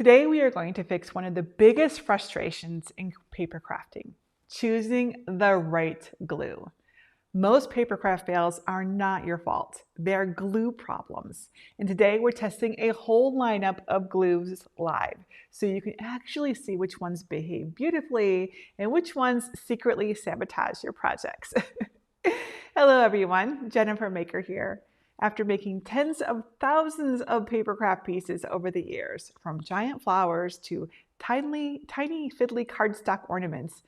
Today we are going to fix one of the biggest frustrations in paper crafting, choosing the right glue. Most paper craft fails are not your fault. They're glue problems. And today we're testing a whole lineup of glues live, so you can actually see which ones behave beautifully and which ones secretly sabotage your projects. Hello everyone, Jennifer Maker here. After making tens of thousands of paper craft pieces over the years, from giant flowers to tiny fiddly cardstock ornaments,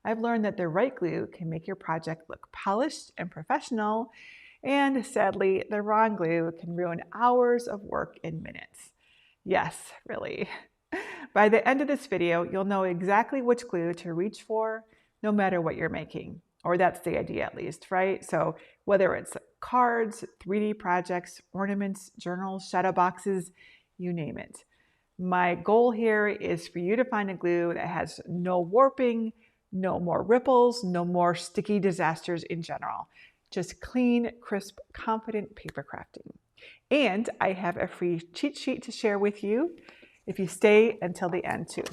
I've learned that the right glue can make your project look polished and professional, and sadly, the wrong glue can ruin hours of work in minutes. Yes, really. By the end of this video, you'll know exactly which glue to reach for, no matter what you're making. Or that's the idea at least, right? So whether it's cards, 3D projects, ornaments, journals, shadow boxes, you name it. My goal here is for you to find a glue that has no warping, no more ripples, no more sticky disasters in general. Just clean, crisp, confident paper crafting. And I have a free cheat sheet to share with you if you stay until the end too.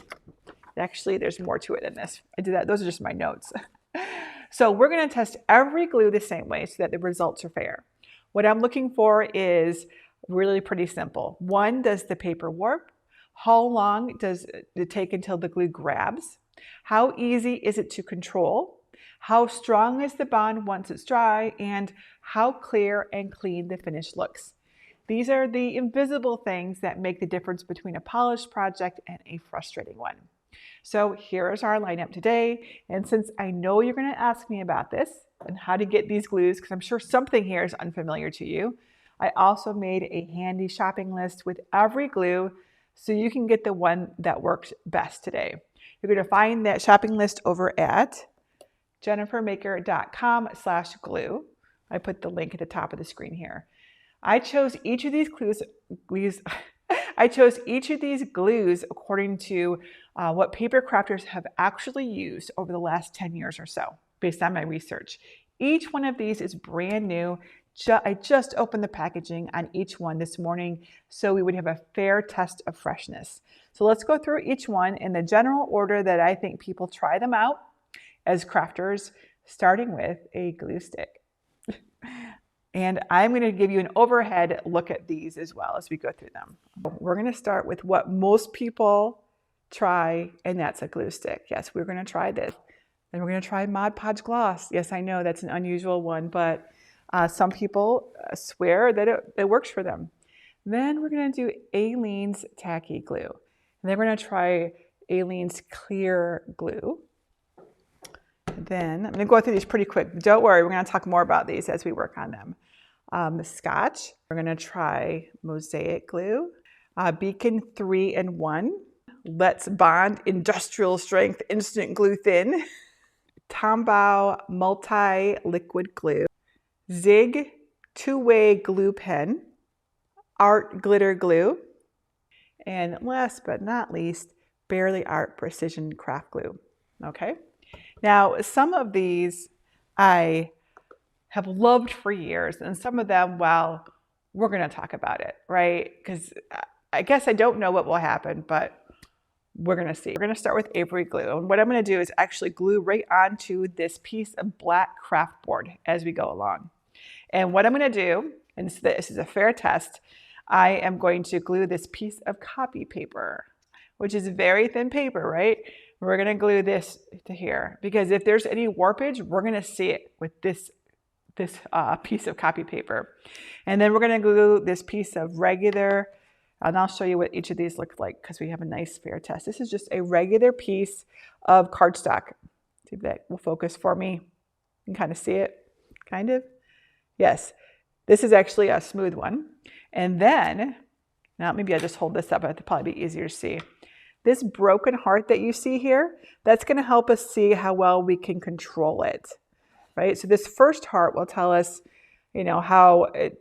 Actually, there's more to it than this. I did that. Those are just my notes. So we're going to test every glue the same way so that the results are fair. What I'm looking for is really pretty simple. One, does the paper warp? How long does it take until the glue grabs? How easy is it to control? How strong is the bond once it's dry? And how clear and clean the finish looks. These are the invisible things that make the difference between a polished project and a frustrating one. So here's our lineup today. And since I know you're going to ask me about this and how to get these glues, because I'm sure something here is unfamiliar to you, I also made a handy shopping list with every glue so you can get the one that works best today. You're going to find that shopping list over at jennifermaker.com/glue. I put the link at the top of the screen here. I chose each of these glues according to what paper crafters have actually used over the last 10 years or so, based on my research. Each one of these is brand new. I just opened the packaging on each one this morning, so we would have a fair test of freshness. So let's go through each one in the general order that I think people try them out as crafters, starting with a glue stick. And I'm going to give you an overhead look at these as well as we go through them. We're going to start with what most people try, and that's a glue stick. Yes, we're going to try this. And we're going to try Podge Gloss. Yes, I know that's an unusual one, but some people swear that it works for them. Then we're going to do Aileen's Tacky Glue. And then we're going to try Aileen's Clear Glue. Then I'm going to go through these pretty quick. Don't worry, we're going to talk more about these as we work on them. Scotch. We're going to try Mosaic Glue. Beacon 3-in-1. Let's Bond Industrial Strength Instant Glue Thin. Tombow Multi-Liquid Glue. Zig Two-Way Glue Pen. Art Glitter Glue. And last but not least, Barely Art Precision Craft Glue. Okay. Now, some of these I have loved for years, and some of them, well, we're going to talk about it, right? Because I guess I don't know what will happen, but we're going to see. We're going to start with Avery glue. And what I'm going to do is actually glue right onto this piece of black craft board as we go along. And what I'm going to do, and this is a fair test, I am going to glue this piece of copy paper, which is very thin paper, right? We're going to glue this to here because if there's any warpage, we're going to see it with this piece of copy paper. And then we're going to glue this piece of regular, and I'll show you what each of these look like because we have a nice fair test. This is just a regular piece of cardstock. See if that will focus for me. You can kind of see it, kind of. Yes, this is actually a smooth one. And then, now maybe I'll just hold this up, it'll probably be easier to see. This broken heart that you see here, that's going to help us see how well we can control it, right? So this first heart will tell us, you know, how it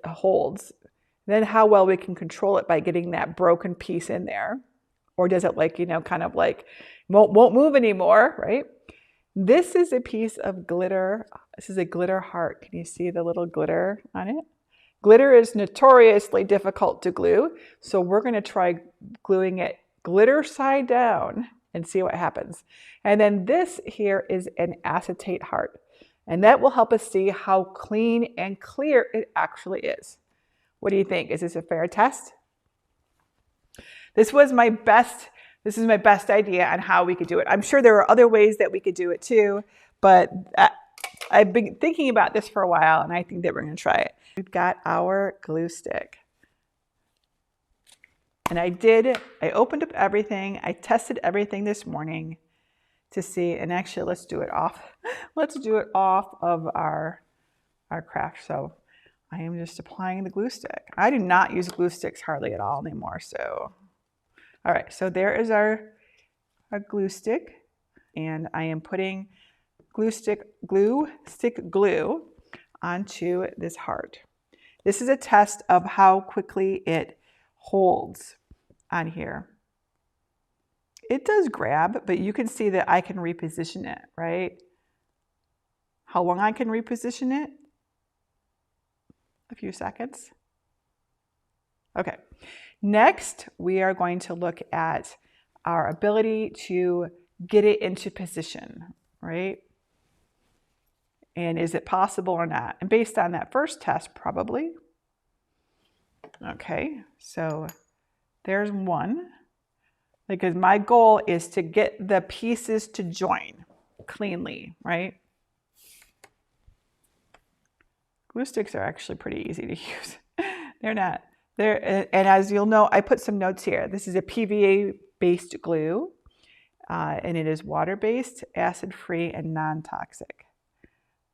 holds. Then how well we can control it by getting that broken piece in there. Or does it like, you know, kind of like won't move anymore, right? This is a piece of glitter. This is a glitter heart. Can you see the little glitter on it? Glitter is notoriously difficult to glue, so we're going to try gluing it glitter side down and see what happens. And then this here is an acetate heart, and that will help us see how clean and clear it actually is. What do you think? Is this a fair test? This is my best idea on how we could do it. I'm sure there are other ways that we could do it too, but I've been thinking about this for a while, and I think that we're going to try it. We've got our glue stick. And I opened up everything. I tested everything this morning to see, and actually let's do it off. Let's do it off of our craft. So I am just applying the glue stick. I do not use glue sticks hardly at all anymore. So, all right, so there is our glue stick, and I am putting glue stick glue onto this heart. This is a test of how quickly it holds on here. It does grab, but you can see that I can reposition it, right? How long I can reposition it? A few seconds. Okay. Next, we are going to look at our ability to get it into position, right? And is it possible or not? And based on that first test, probably. Okay, so there's one. Because my goal is to get the pieces to join cleanly, right? Glue sticks are actually pretty easy to use. And as you'll know, I put some notes here. This is a PVA-based glue, and it is water-based, acid-free, and non-toxic.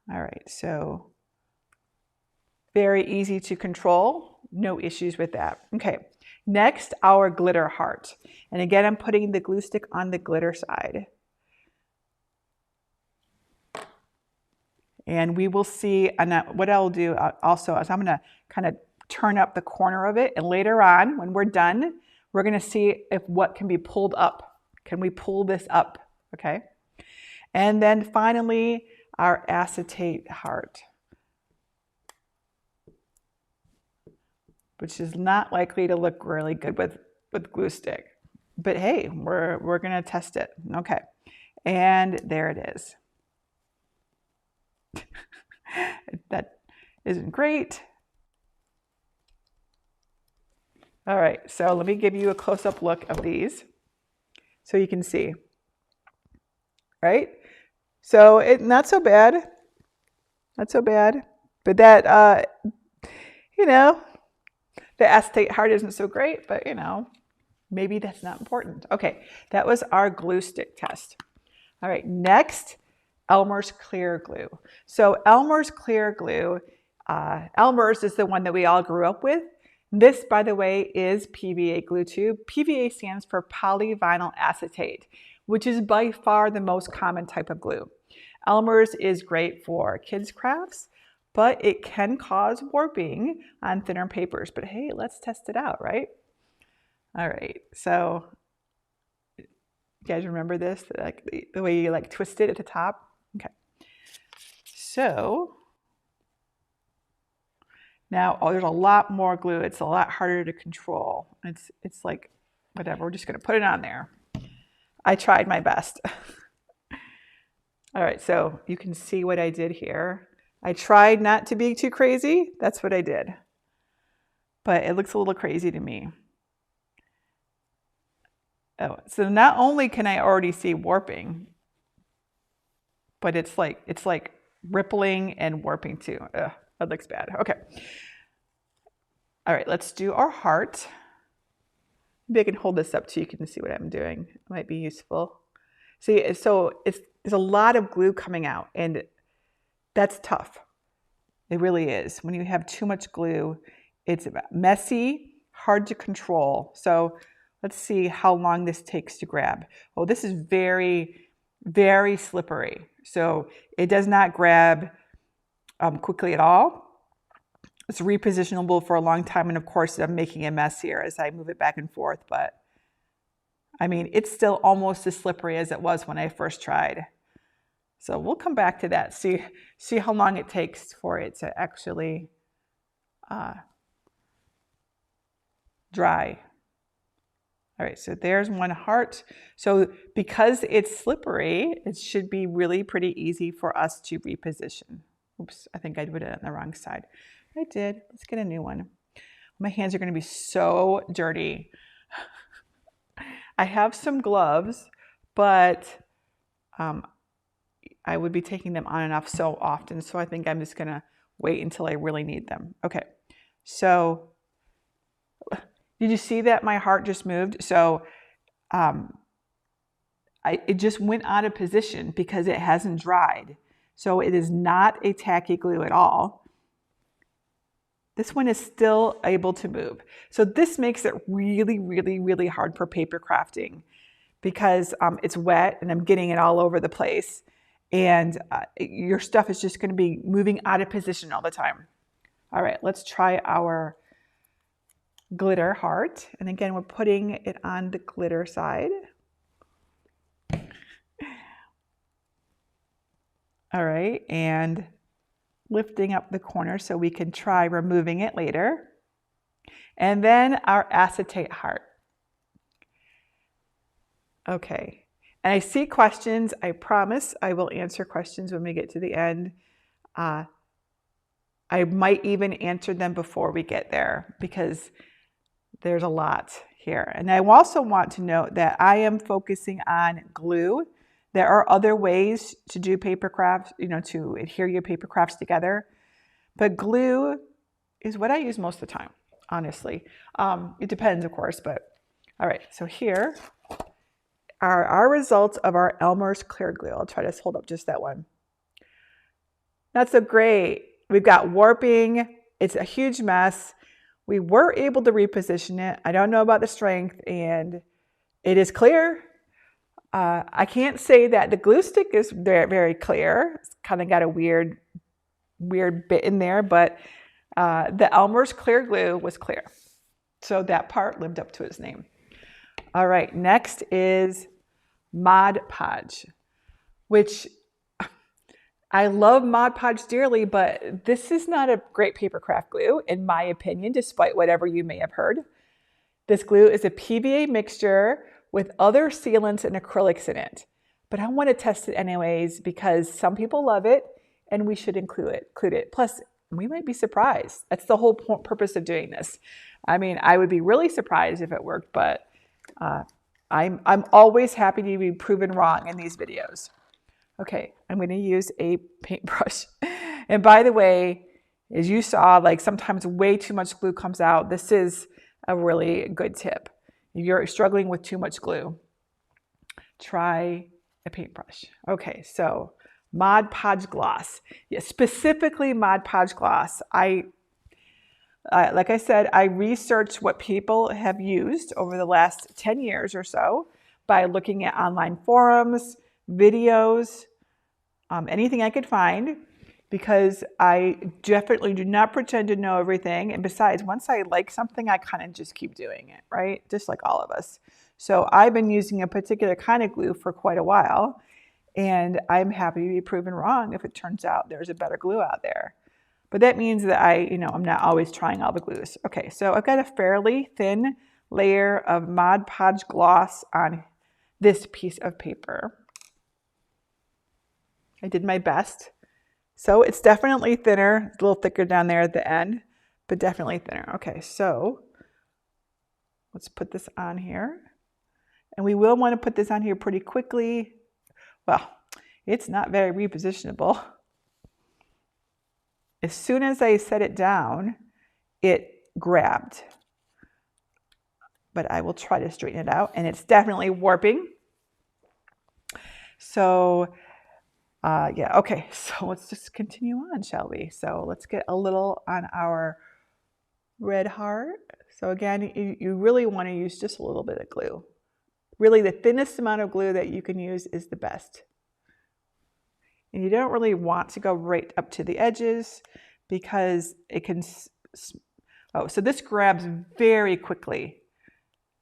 All right, so very easy to control, no issues with that. Okay, next, our glitter heart. And again, I'm putting the glue stick on the glitter side. And we will see, and what I'll do also is I'm gonna kind of turn up the corner of it, and later on, when we're done, we're gonna see what can be pulled up. Can we pull this up, okay? And then finally, our acetate heart, which is not likely to look really good with glue stick. But hey, we're gonna test it. Okay, and there it is. That isn't great. All right, so let me give you a close-up look of these so you can see, right? So not so bad, not so bad. But that, you know, the acetate heart isn't so great, but you know, maybe that's not important. Okay, that was our glue stick test. All right, next, Elmer's clear glue. So Elmer's clear glue, Elmer's is the one that we all grew up with. This, by the way, is PVA glue too. PVA stands for polyvinyl acetate, which is by far the most common type of glue. Elmer's is great for kids' crafts, but it can cause warping on thinner papers. But hey, let's test it out, right? All right, so you guys remember this, like the way you like twist it at the top? Okay, so now, there's a lot more glue. It's a lot harder to control. It's like, whatever, we're just gonna put it on there. I tried my best. All right, so you can see what I did here. I tried not to be too crazy. That's what I did. But it looks a little crazy to me. Oh, so not only can I already see warping, but it's like rippling and warping too. Ugh, that looks bad. Okay. All right, let's do our heart. Maybe I can hold this up so you can see what I'm doing. It might be useful. See, so there's a lot of glue coming out, and that's tough. It really is. When you have too much glue, it's messy, hard to control. So let's see how long this takes to grab. Oh, this is very, very slippery. So it does not grab quickly at all. It's repositionable for a long time. And of course, I'm making a mess here as I move it back and forth. But I mean, it's still almost as slippery as it was when I first tried. So we'll come back to that, see how long it takes for it to actually dry. All right, so there's one heart. So because it's slippery, it should be really pretty easy for us to reposition. Oops, I think I put it on the wrong side. I did. Let's get a new one. My hands are going to be so dirty. I have some gloves, but I would be taking them on and off so often, so I think I'm just going to wait until I really need them. Okay, so did you see that my heart just moved? So it just went out of position because it hasn't dried. So it is not a tacky glue at all. This one is still able to move. So this makes it really, really, really hard for paper crafting because it's wet and I'm getting it all over the place. And your stuff is just going to be moving out of position all the time. All right, let's try our glitter heart. And again, we're putting it on the glitter side. All right, and lifting up the corner so we can try removing it later. And then our acetate heart. Okay, and I see questions. I promise I will answer questions when we get to the end. I might even answer them before we get there because there's a lot here. And I also want to note that I am focusing on glue. There are other ways to do paper crafts, to adhere your paper crafts together. But glue is what I use most of the time, honestly. It depends, of course, but all right. So here are our results of our Elmer's clear glue. I'll try to hold up just that one. Not so great. We've got warping. It's a huge mess. We were able to reposition it. I don't know about the strength, and it is clear. I can't say that the glue stick is very, very clear. It's kind of got a weird bit in there, but the Elmer's clear glue was clear. So that part lived up to its name. All right, next is Mod Podge, which I love Mod Podge dearly, but this is not a great paper craft glue, in my opinion, despite whatever you may have heard. This glue is a PVA mixture with other sealants and acrylics in it. But I want to test it anyways because some people love it and we should include it. Plus, we might be surprised. That's the whole purpose of doing this. I mean, I would be really surprised if it worked, but I'm always happy to be proven wrong in these videos. Okay, I'm going to use a paintbrush. And by the way, as you saw, like sometimes way too much glue comes out. This is a really good tip. If you're struggling with too much glue, try a paintbrush. Okay, so Mod Podge Gloss. Yeah, specifically Mod Podge Gloss. Like I said, I researched what people have used over the last 10 years or so by looking at online forums, videos, anything I could find, because I definitely do not pretend to know everything. And besides, once I like something, I kind of just keep doing it, right? Just like all of us. So I've been using a particular kind of glue for quite a while, and I'm happy to be proven wrong if it turns out there's a better glue out there. But that means that I'm not always trying all the glues. Okay, so I've got a fairly thin layer of Mod Podge Gloss on this piece of paper. I did my best. So it's definitely thinner. It's a little thicker down there at the end, but definitely thinner. Okay, so let's put this on here. And we will want to put this on here pretty quickly. Well, it's not very repositionable. As soon as I set it down, it grabbed. But I will try to straighten it out, and it's definitely warping. So yeah, okay, so let's just continue on, shall we? So let's get a little on our red heart. So again, you really want to use just a little bit of glue. Really, the thinnest amount of glue that you can use is the best. And you don't really want to go right up to the edges because it can, so this grabs very quickly.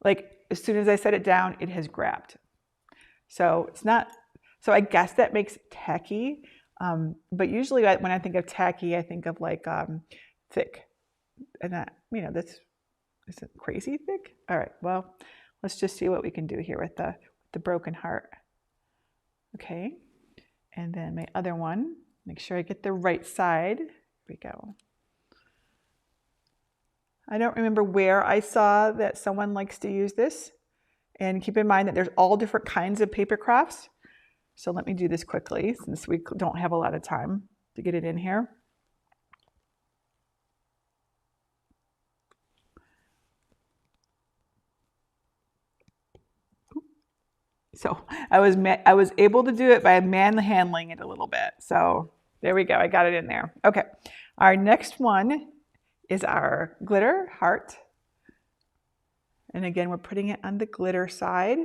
Like as soon as I set it down, it has grabbed. So it's not, so I guess that makes it tacky. But usually when I think of tacky, I think of like thick. and that, you know, this isn't crazy thick. All right, well, let's just see what we can do here with the broken heart. Okay, and then my other one, make sure I get the right side. Here we go. I don't remember where I saw that someone likes to use this. And keep in mind that there's all different kinds of paper crafts. So let me do this quickly since we don't have a lot of time to get it in here. So I was able to do it by manhandling it a little bit. So there we go. I got it in there. Okay. Our next one is our glitter heart. And again, we're putting it on the glitter side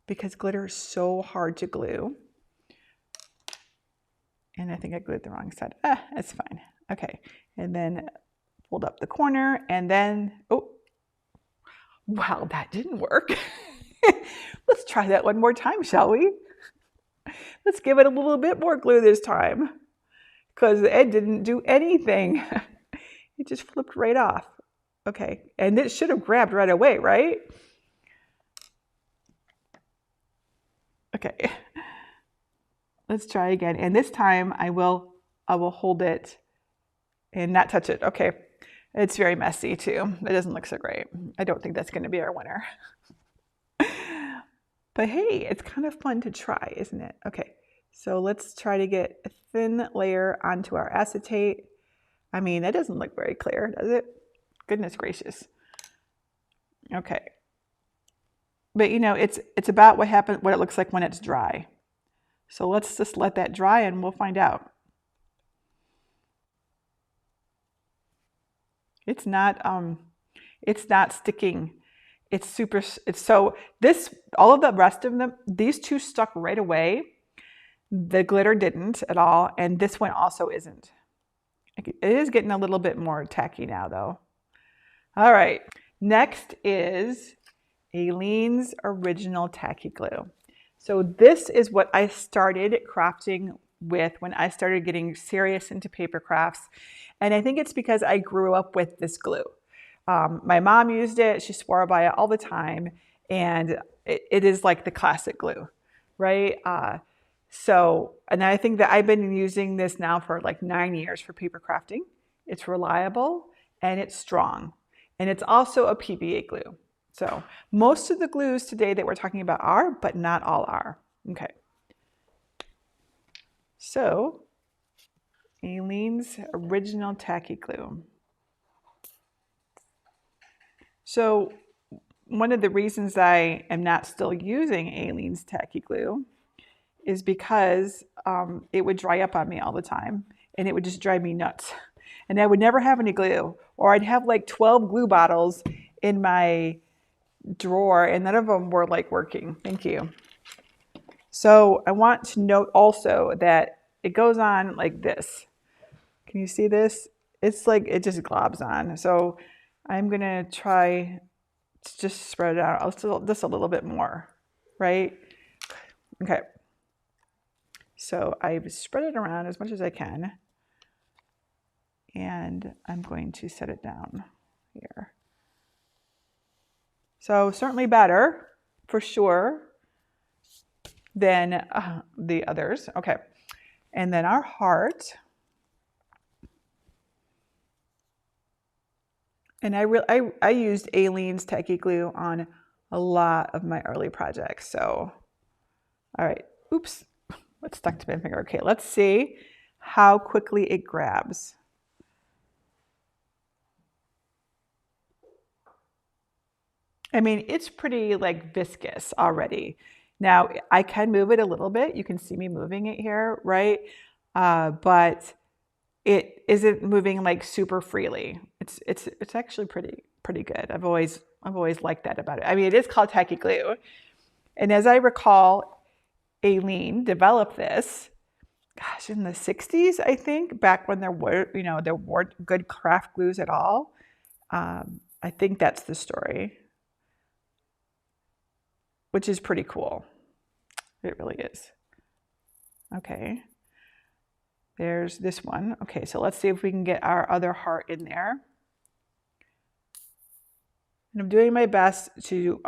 because glitter is so hard to glue. And I think I glued the wrong side. That's fine. Okay. And then fold up the corner and then, oh, wow, that didn't work. Let's try that one more time, shall we? Let's give it a little bit more glue this time because it didn't do anything. It just flipped right off. Okay, and it should have grabbed right away, right? Okay, let's try again. And this time I will hold it and not touch it. Okay, it's very messy too. It doesn't look so great. I don't think that's going to be our winner. But hey, it's kind of fun to try, isn't it? Okay, so let's try to get a thin layer onto our acetate. I mean, that doesn't look very clear, does it? Goodness gracious. Okay. But you know, it's about what it looks like when it's dry. So let's just let that dry and we'll find out. It's not sticking. All of the rest of them, these two stuck right away. The glitter didn't at all, and this one also isn't. It is getting a little bit more tacky now though. All right, next is Aileen's original Tacky Glue. So this is what I started crafting with when I started getting serious into paper crafts. And I think it's because I grew up with this glue. My mom used it, she swore by it all the time, and it is like the classic glue, right? And I think that I've been using this now for like 9 years for paper crafting. It's reliable and it's strong. And it's also a PVA glue. So most of the glues today that we're talking about are, but not all are. Okay. So Aileen's original Tacky Glue. So one of the reasons I am not still using Aileen's Tacky Glue is because it would dry up on me all the time and it would just drive me nuts. And I would never have any glue, or I'd have like 12 glue bottles in my drawer and none of them were like working. Thank you. So I want to note also that it goes on like this. Can you see this? It's like it just globs on. So I'm gonna try to just spread it out just a little bit more, right? Okay. So I've spread it around as much as I can. And I'm going to set it down here. So certainly better, for sure, than the others. Okay. And then our heart. And I used Aileen's Tacky Glue on a lot of my early projects. So, all right, oops, what stuck to my finger? Okay, let's see how quickly it grabs. I mean, it's pretty like viscous already. Now I can move it a little bit. You can see me moving it here, right? But it isn't moving like super freely. It's actually pretty good. I've always liked that about it. I mean, it is called Tacky Glue, and as I recall, Aileen developed this, gosh, in the 60s, I think, back when there weren't good craft glues at all. I think that's the story, which is pretty cool. It really is. Okay. There's this one. Okay, so let's see if we can get our other heart in there. And I'm doing my best to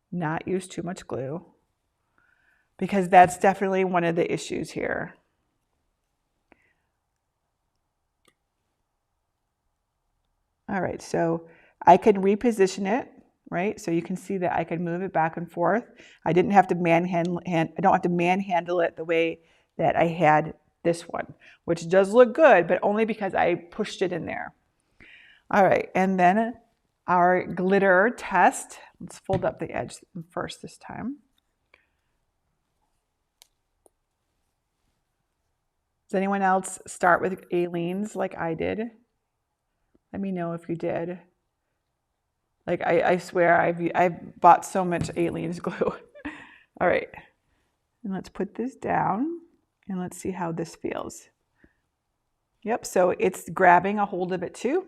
not use too much glue, because that's definitely one of the issues here. All right, so I can reposition it, right? So you can see that I can move it back and forth. I didn't have to I don't have to manhandle it the way that I had this one, which does look good, but only because I pushed it in there. All right, and then our glitter test. Let's fold up the edge first this time. Does anyone else start with Aileen's like I did? Let me know if you did. Like I swear I've bought so much Aileen's glue. All right, and let's put this down and let's see how this feels. Yep, so it's grabbing a hold of it too.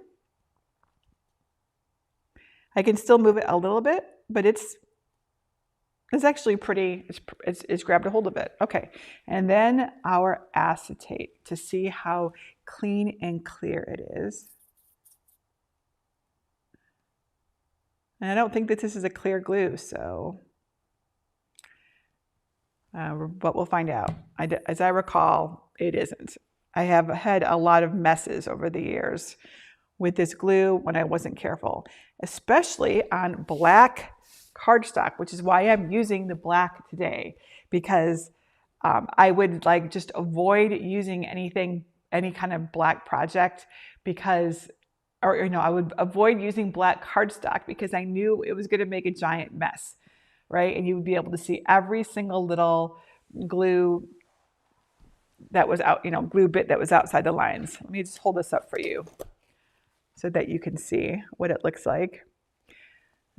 I can still move it a little bit, but it's actually pretty, it's grabbed a hold of it. Okay, and then our acetate to see how clean and clear it is. And I don't think that this is a clear glue, so, but we'll find out. As I recall, it isn't. I have had a lot of messes over the years with this glue when I wasn't careful, especially on black cardstock, which is why I'm using the black today, because I would like just avoid using any kind of black project because, or I would avoid using black cardstock because I knew it was going to make a giant mess, right? And you would be able to see every single little glue that was out, glue bit that was outside the lines. Let me just hold this up for you so that you can see what it looks like.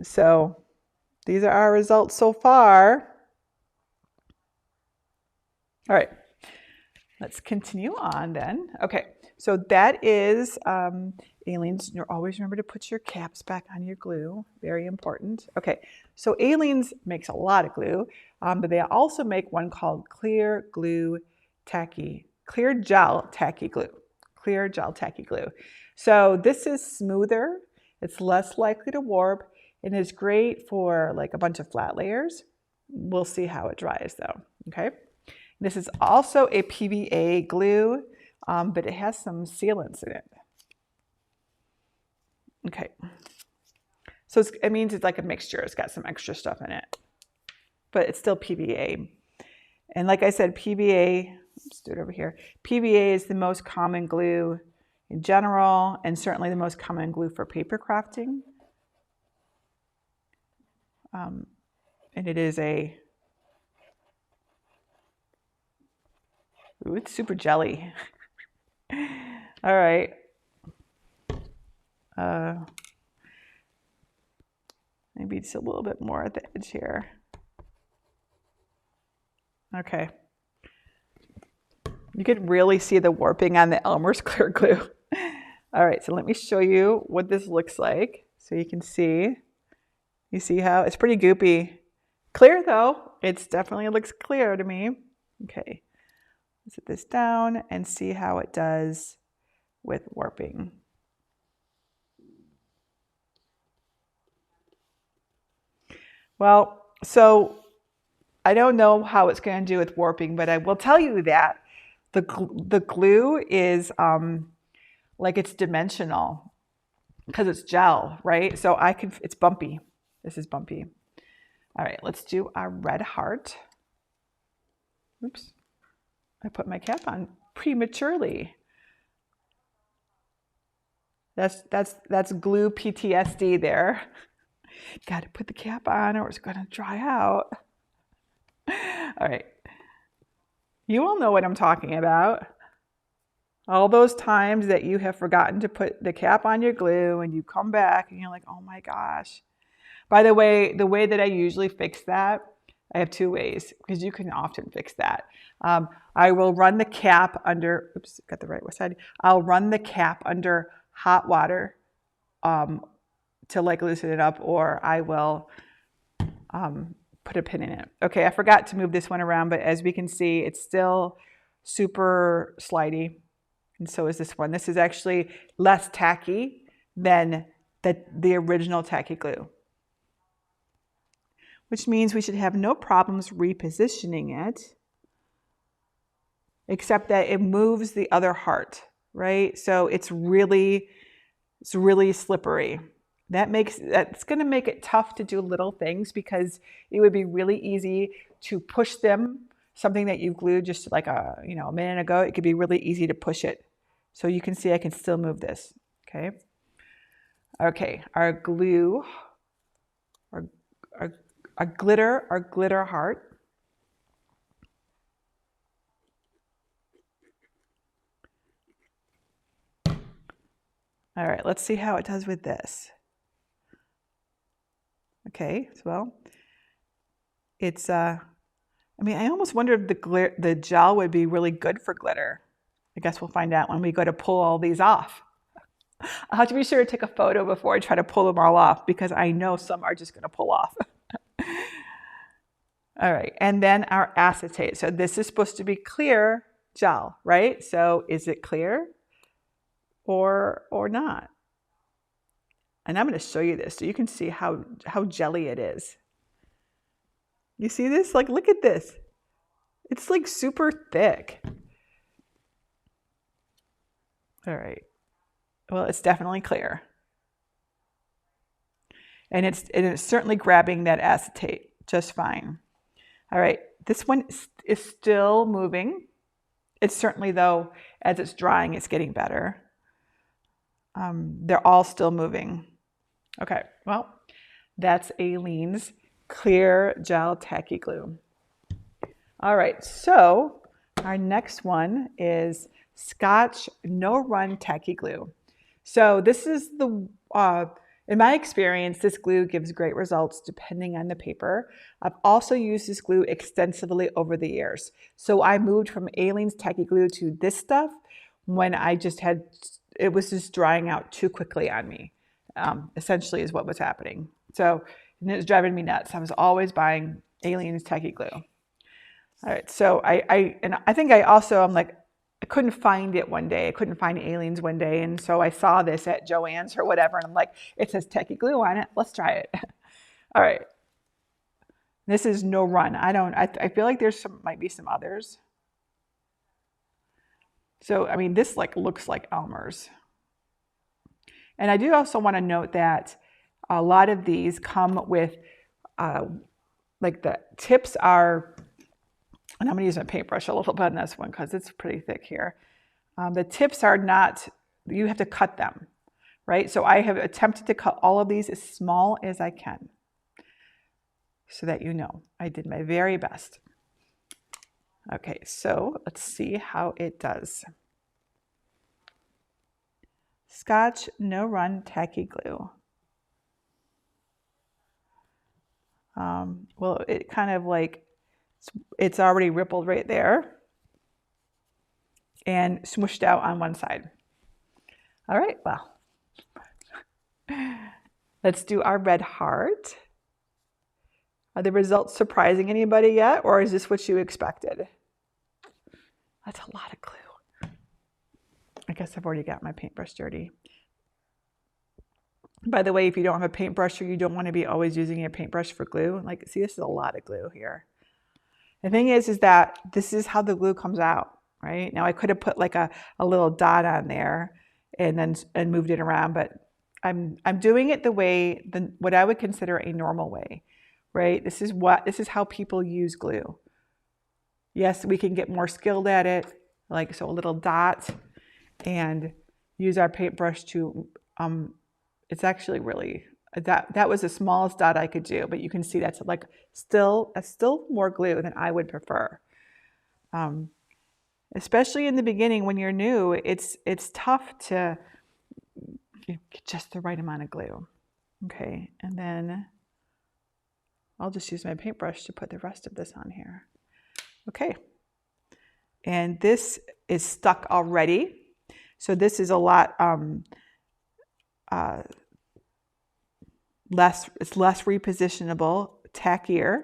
So these are our results so far. All right, let's continue on then. Okay, so that is Aileen's. Always remember to put your caps back on your glue. Very important. Okay, so Aileen's makes a lot of glue, but they also make one called Clear Gel Tacky Glue. Clear Gel Tacky Glue. So this is smoother. It's less likely to warp and is great for like a bunch of flat layers. We'll see how it dries though. Okay. This is also a PVA glue, but it has some sealants in it. Okay. So it means it's like a mixture. It's got some extra stuff in it, but it's still PVA. And like I said, PVA, let's do it over here. PVA is the most common glue in general, and certainly the most common glue for paper crafting. And it is ooh, it's super jelly. All right. Maybe it's a little bit more at the edge here. Okay. You can really see the warping on the Elmer's clear glue. All right, so let me show you what this looks like so you can see. You see how it's pretty goopy. Clear though, it definitely looks clear to me. Okay, let's set this down and see how it does with warping. Well, so I don't know how it's going to do with warping, but I will tell you that the glue is like it's dimensional because it's gel, right? So it's bumpy. This is bumpy. All right, let's do our red heart. Oops, I put my cap on prematurely. That's glue PTSD there. Got to put the cap on or it's going to dry out. All right. You all know what I'm talking about. All those times that you have forgotten to put the cap on your glue and you come back and you're like, oh my gosh. By the way that I usually fix that, I have two ways because you can often fix that. I will run the cap under, oops, got the right side. I'll run the cap under hot water to like loosen it up, or I will put a pin in it. Okay, I forgot to move this one around, but as we can see, it's still super slidey. And so is this one. This is actually less tacky than the original Tacky glue, which means we should have no problems repositioning it, except that it moves the other heart, right? So it's really slippery. That's going to make it tough to do little things, because it would be really easy to push them. Something that you glued just like a minute ago, it could be really easy to push it. So you can see I can still move this. Okay. Okay. Our glue, our glitter heart. All right, let's see how it does with this. Okay, well, it's I mean, I almost wonder if the gel would be really good for glitter. I guess we'll find out when we go to pull all these off. I'll have to be sure to take a photo before I try to pull them all off, because I know some are just going to pull off. All right, and then our acetate. So this is supposed to be clear gel, right? So is it clear or not? And I'm going to show you this so you can see how jelly it is. You see this? Like, look at this. It's like super thick. All right. Well, it's definitely clear. And it's certainly grabbing that acetate just fine. All right. This one is still moving. It's certainly, though, as it's drying, it's getting better. They're all still moving. Okay. Well, that's Aileen's clear gel tacky glue. All right, so our next one is Scotch No Run Tacky Glue. So this is in my experience, this glue gives great results depending on the paper. I've also used this glue extensively over the years. So I moved from Aileen's Tacky Glue to this stuff when it was just drying out too quickly on me, essentially is what was happening. So and it was driving me nuts. I was always buying Aileen's Tacky Glue. All right, so I think I'm like, I couldn't find it one day. I couldn't find Aileen's one day, and so I saw this at Joann's or whatever, and I'm like, it says Tacky Glue on it. Let's try it. All right. This is No Run. I feel like might be some others. So I mean, this looks like Elmer's. And I do also want to note that a lot of these come with, like the tips are, and I'm going to use my paintbrush a little bit on this one because it's pretty thick here. The tips are not, you have to cut them, right? So I have attempted to cut all of these as small as I can so that you know I did my very best. Okay, so let's see how it does. Scotch No Run Tacky Glue. Well, it kind of it's already rippled right there and smooshed out on one side. All right, well, let's do our red heart. Are the results surprising anybody yet, or is this what you expected? That's a lot of glue. I guess I've already got my paintbrush dirty. By the way, if you don't have a paintbrush or you don't want to be always using your paintbrush for glue, see, this is a lot of glue here. The thing is that this is how the glue comes out, right? Now I could have put a little dot on there and moved it around, but I'm doing it the way, what I would consider a normal way, right? This is how people use glue. Yes, we can get more skilled at it, so a little dot, and use our paintbrush to, it's actually really, that was the smallest dot I could do, but you can see that's still more glue than I would prefer. Especially in the beginning when you're new, it's tough to get just the right amount of glue. Okay, and then I'll just use my paintbrush to put the rest of this on here. Okay, and this is stuck already. So this is a lot it's less repositionable, tackier.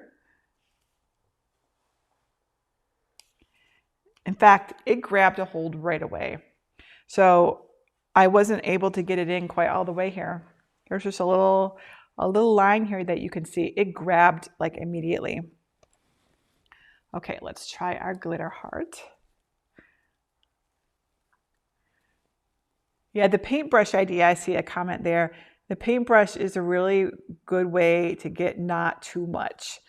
In fact, it grabbed a hold right away. So I wasn't able to get it in quite all the way here. There's just a little line here that you can see. It grabbed like immediately. Okay, let's try our glitter heart. Yeah, the paintbrush idea, I see a comment there. The paintbrush is a really good way to get not too much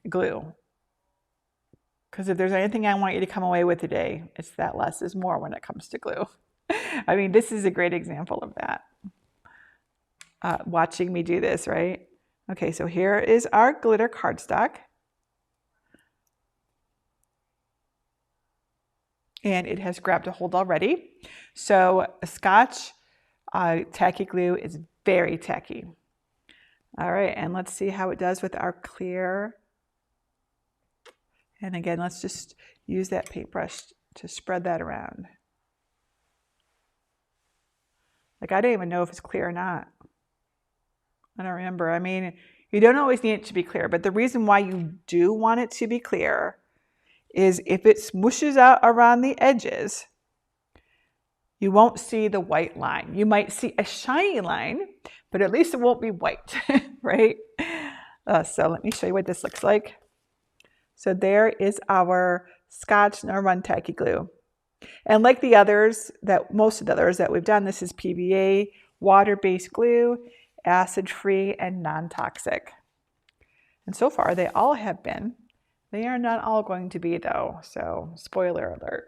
glue. Because if there's anything I want you to come away with today, it's that less is more when it comes to glue. I mean, this is a great example of that. Watching me do this, right? Okay, so here is our glitter cardstock. And it has grabbed a hold already. So a Scotch tacky glue is very tacky. All right, and let's see how it does with our clear. And again, let's just use that paintbrush to spread that around. Like, I don't even know if it's clear or not. I don't remember. I mean, you don't always need it to be clear, but the reason why you do want it to be clear is if it smooshes out around the edges, you won't see the white line. You might see a shiny line, but at least it won't be white, right? So let me show you what this looks like. So there is our Scotch No Run Tacky Glue. And like the others, most of the others that we've done, this is PVA, water-based glue, acid-free, and non-toxic. And so far, they all have been. They are not all going to be, though, so spoiler alert.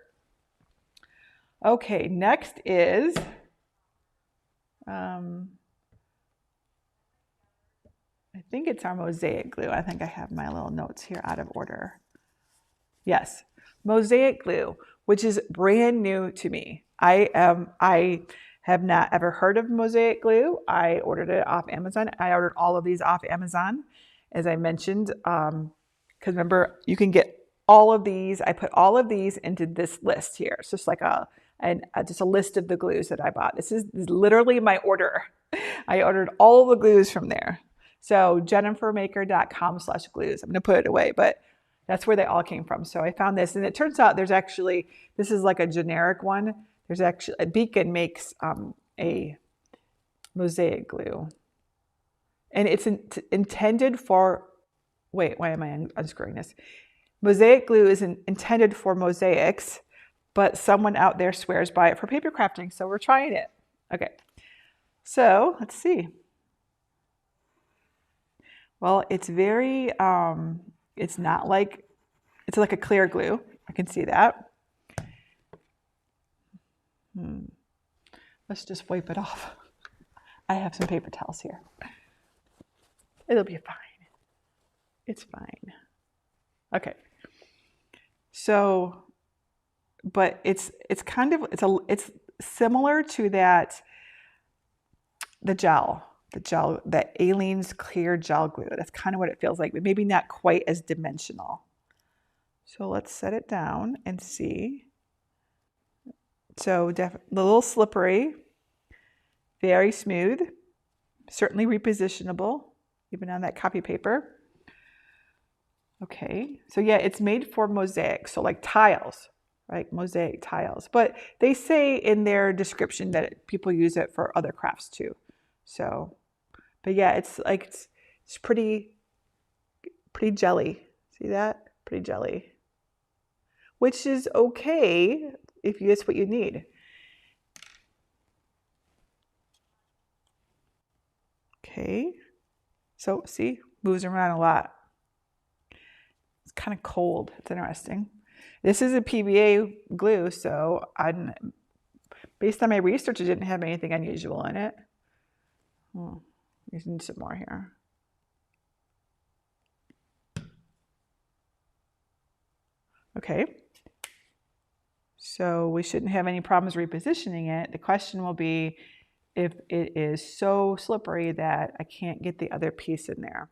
Okay, next is I think it's our Mosaic Glue. I think I have my little notes here out of order. Yes, Mosaic Glue, which is brand new to me. I have not ever heard of Mosaic Glue. I ordered it off Amazon. I ordered all of these off Amazon, as I mentioned, because remember, you can get all of these. I put all of these into this list here. It's just like just a list of the glues that I bought. This is literally my order. I ordered all the glues from there. So jennifermaker.com/glues. I'm going to put it away, but that's where they all came from. So I found this, and it turns out this is like a generic one. There's actually, a Beacon makes a Mosaic Glue. And it's intended for, wait, why am I unscrewing this? Mosaic Glue is intended for mosaics, but someone out there swears by it for paper crafting, so we're trying it. Okay, so let's see. Well, it's very, it's not like, it's like a clear glue. I can see that. Let's just wipe it off. I have some paper towels here. It'll be fine. It's fine. Okay. So, but it's kind of, it's similar to that, the gel, that Aileen's clear gel glue. That's kind of what it feels like, but maybe not quite as dimensional. So let's set it down and see. So a little slippery, very smooth, certainly repositionable, even on that copy paper. Okay, so yeah, it's made for mosaics, so like tiles, right? Mosaic tiles. But they say in their description that people use it for other crafts too. So, but yeah, it's like, it's pretty jelly. See that? Pretty jelly. Which is okay if that's what you need. Okay, so see, moves around a lot. It's kind of cold. It's interesting. This is a PVA glue, so based on my research, it didn't have anything unusual in it. We need some more here. Okay. So we shouldn't have any problems repositioning it. The question will be if it is so slippery that I can't get the other piece in there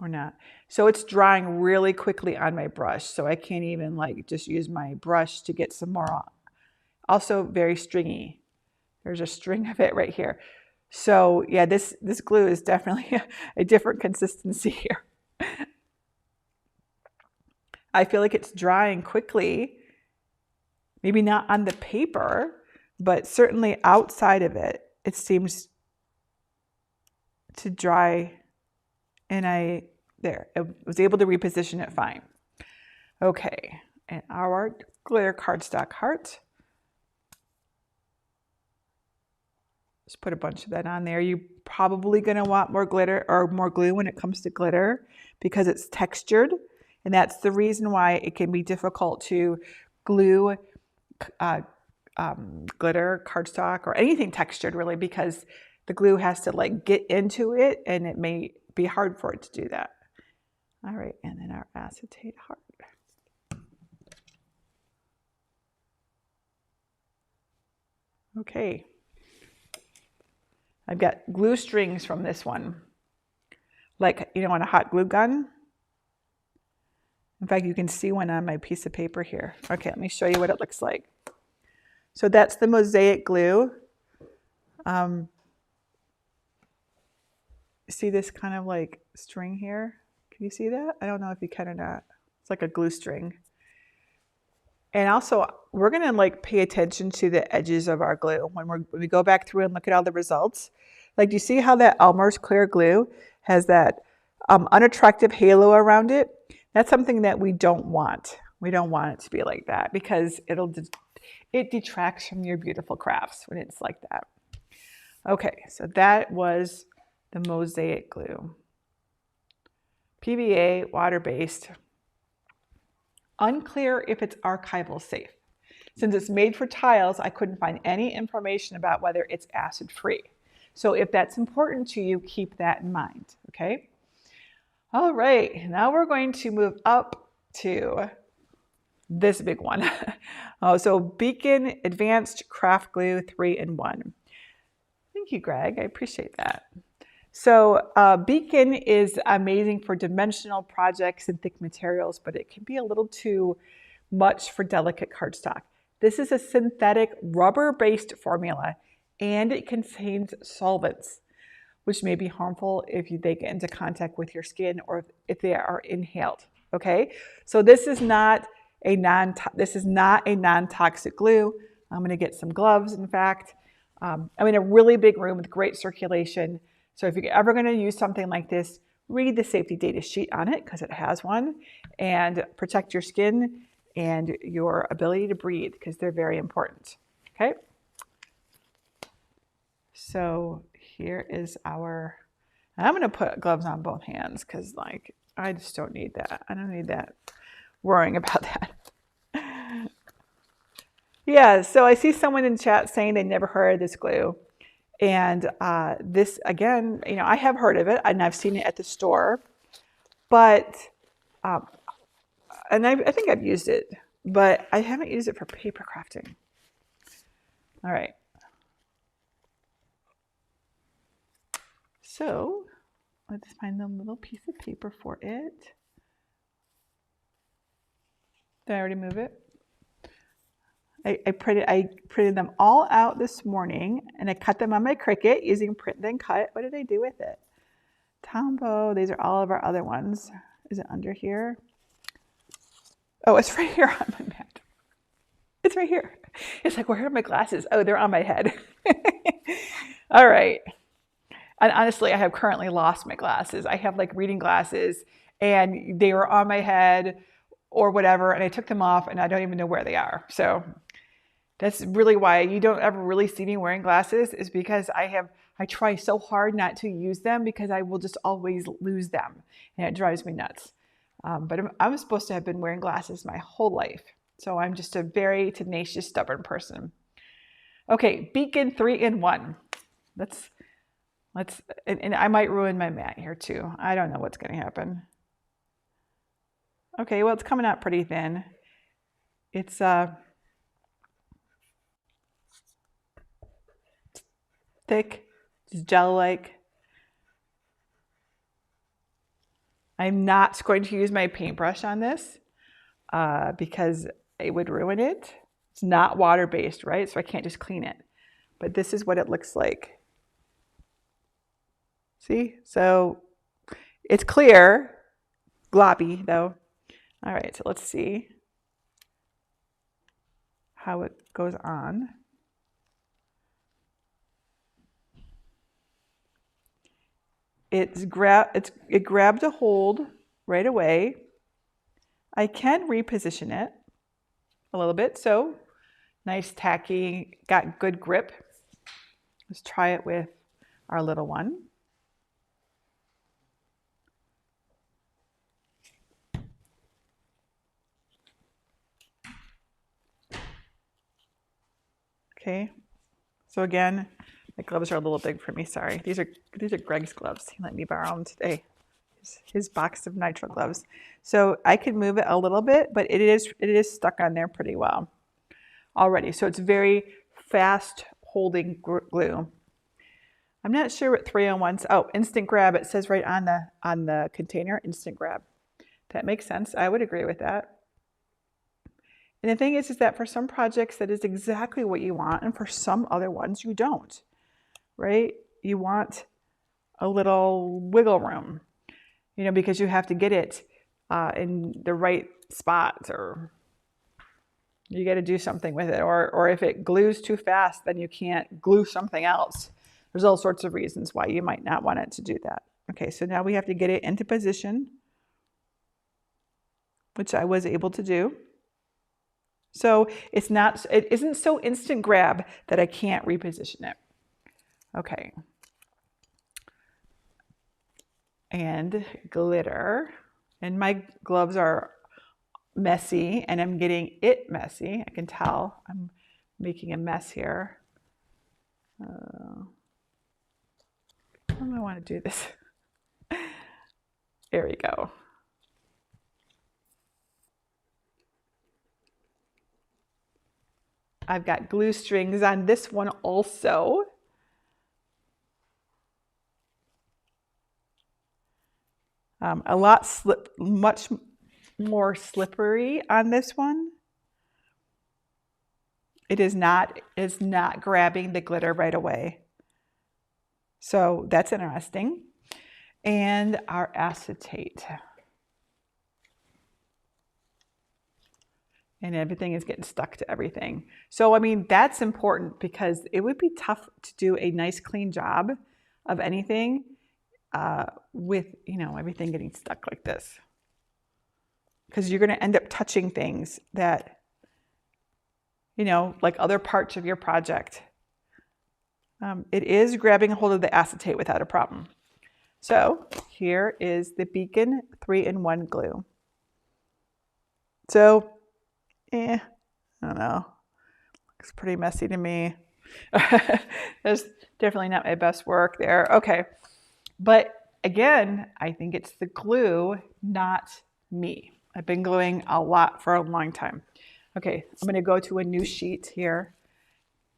or not. So it's drying really quickly on my brush, so I can't even like just use my brush to get some more on. Also very stringy. There's a string of it right here. So yeah, this glue is definitely a different consistency here. I feel like it's drying quickly. Maybe not on the paper, but certainly outside of it, it seems to dry. And I was able to reposition it fine. Okay, and our glitter cardstock heart. Just put a bunch of that on there. You're probably going to want more glitter or more glue when it comes to glitter because it's textured. And that's the reason why it can be difficult to glue glitter, cardstock, or anything textured really, because the glue has to like get into it and it may be hard for it to do that. All right, and then our acetate heart. Okay. I've got glue strings from this one, like, you know, on a hot glue gun. In fact, you can see one on my piece of paper here. Okay, let me show you what it looks like. So that's the Mosaic Glue. See this kind of like string here? Can you see that? I don't know if you can or not. It's like a glue string. And also, we're gonna like pay attention to the edges of our glue when we go back through and look at all the results. Like, do you see how that Elmer's clear glue has that unattractive halo around it? That's something that we don't want. We don't want it to be like that because it detracts from your beautiful crafts when it's like that. Okay, so that was the Mosaic Glue. PVA, water-based. Unclear if it's archival safe. Since it's made for tiles, I couldn't find any information about whether it's acid-free. So if that's important to you, keep that in mind, okay? All right, now we're going to move up to this big one. So Beacon Advanced Craft Glue 3-in-1. Thank you, Greg, I appreciate that. So Beacon is amazing for dimensional projects and thick materials, but it can be a little too much for delicate cardstock. This is a synthetic rubber-based formula, and it contains solvents, which may be harmful if they get into contact with your skin or if they are inhaled. Okay, so this is not a non-toxic glue. I'm going to get some gloves. In fact, I'm in a really big room with great circulation. So if you're ever going to use something like this, read the safety data sheet on it because it has one, and protect your skin and your ability to breathe because they're very important. Okay. So here is our, I'm going to put gloves on both hands because like, I just don't need that. I don't need that worrying about that. Yeah, so I see someone in chat saying they never heard of this glue. And this, again, you know, I have heard of it and I've seen it at the store, but, and I think I've used it, but I haven't used it for paper crafting. All right. So let's find a little piece of paper for it. Did I already move it? I printed them all out this morning and I cut them on my Cricut using print and cut. What did I do with it? Tombow, these are all of our other ones. Is it under here? Oh, it's right here on my mat. It's right here. It's like, where are my glasses? Oh, they're on my head. All right. And honestly, I have currently lost my glasses. I have like reading glasses and they were on my head or whatever, and I took them off and I don't even know where they are. So that's really why you don't ever really see me wearing glasses, is because I try so hard not to use them because I will just always lose them and it drives me nuts. But I'm supposed to have been wearing glasses my whole life. So I'm just a very tenacious, stubborn person. Okay, Beacon 3-in-1. And I might ruin my mat here too. I don't know what's going to happen. Okay, well, it's coming out pretty thin. It's thick, just gel-like. I'm not going to use my paintbrush on this because it would ruin it. It's not water-based, right? So I can't just clean it. But this is what it looks like. See? So it's clear, gloppy though. All right, so let's see how it goes on. It grabbed a hold right away. I can reposition it a little bit. So nice tacky, got good grip. Let's try it with our little one. Okay, so again, the gloves are a little big for me, sorry. These are Greg's gloves. He let me borrow them today. His box of nitrile gloves. So I can move it a little bit, but it is stuck on there pretty well already. So it's very fast holding glue. I'm not sure what 3-in-1's. Oh, instant grab. It says right on the container, instant grab. That makes sense. I would agree with that. And the thing is that for some projects that is exactly what you want, and for some other ones you don't, right? You want a little wiggle room, you know, because you have to get it in the right spots, or you got to do something with it, or if it glues too fast, then you can't glue something else. There's all sorts of reasons why you might not want it to do that. Okay, so now we have to get it into position, which I was able to do. So it isn't so instant grab that I can't reposition it. Okay. And glitter. And my gloves are messy, and I'm getting it messy. I can tell I'm making a mess here. How do I want to do this? There we go. I've got glue strings on this one also. Much more slippery on this one. It is not grabbing the glitter right away. So that's interesting. And our acetate. And everything is getting stuck to everything. So, I mean, that's important, because it would be tough to do a nice clean job of anything with, you know, everything getting stuck like this. Because you're going to end up touching things that, you know, like other parts of your project. It is grabbing a hold of the acetate without a problem. So here is the Beacon 3-in-1 glue. So, I don't know. Looks pretty messy to me. That's definitely not my best work there. Okay. But again, I think it's the glue, not me. I've been gluing a lot for a long time. Okay, I'm going to go to a new sheet here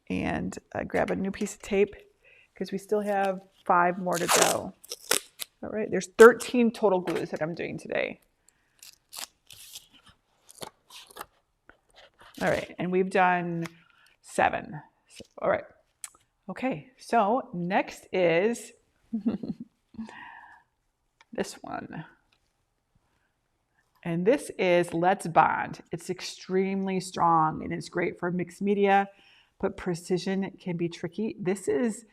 and grab a new piece of tape, because we still have 5 more to go. All right, there's 13 total glues that I'm doing today. All right, and we've done 7. So, all right. Okay, so next is this one. And this is Let's Bond. It's extremely strong, and it's great for mixed media, but precision can be tricky. This is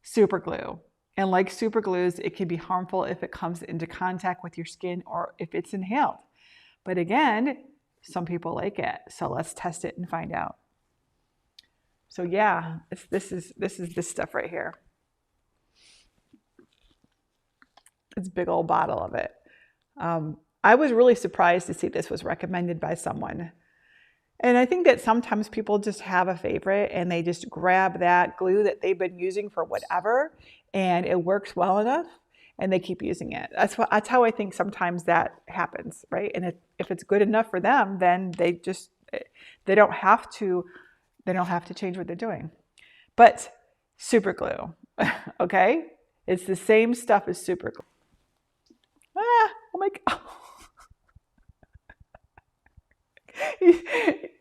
super glue. And like super glues, it can be harmful if it comes into contact with your skin or if it's inhaled. But again, some people like it. So let's test it and find out. So yeah, this is this stuff right here. It's a big old bottle of it. I was really surprised to see this was recommended by someone. And I think that sometimes people just have a favorite and they just grab that glue that they've been using for whatever, and it works well enough and they keep using it. That's how I think sometimes that happens, right? And if it's good enough for them, then they don't have to change what they're doing. But super glue, okay? It's the same stuff as super glue. Oh my God.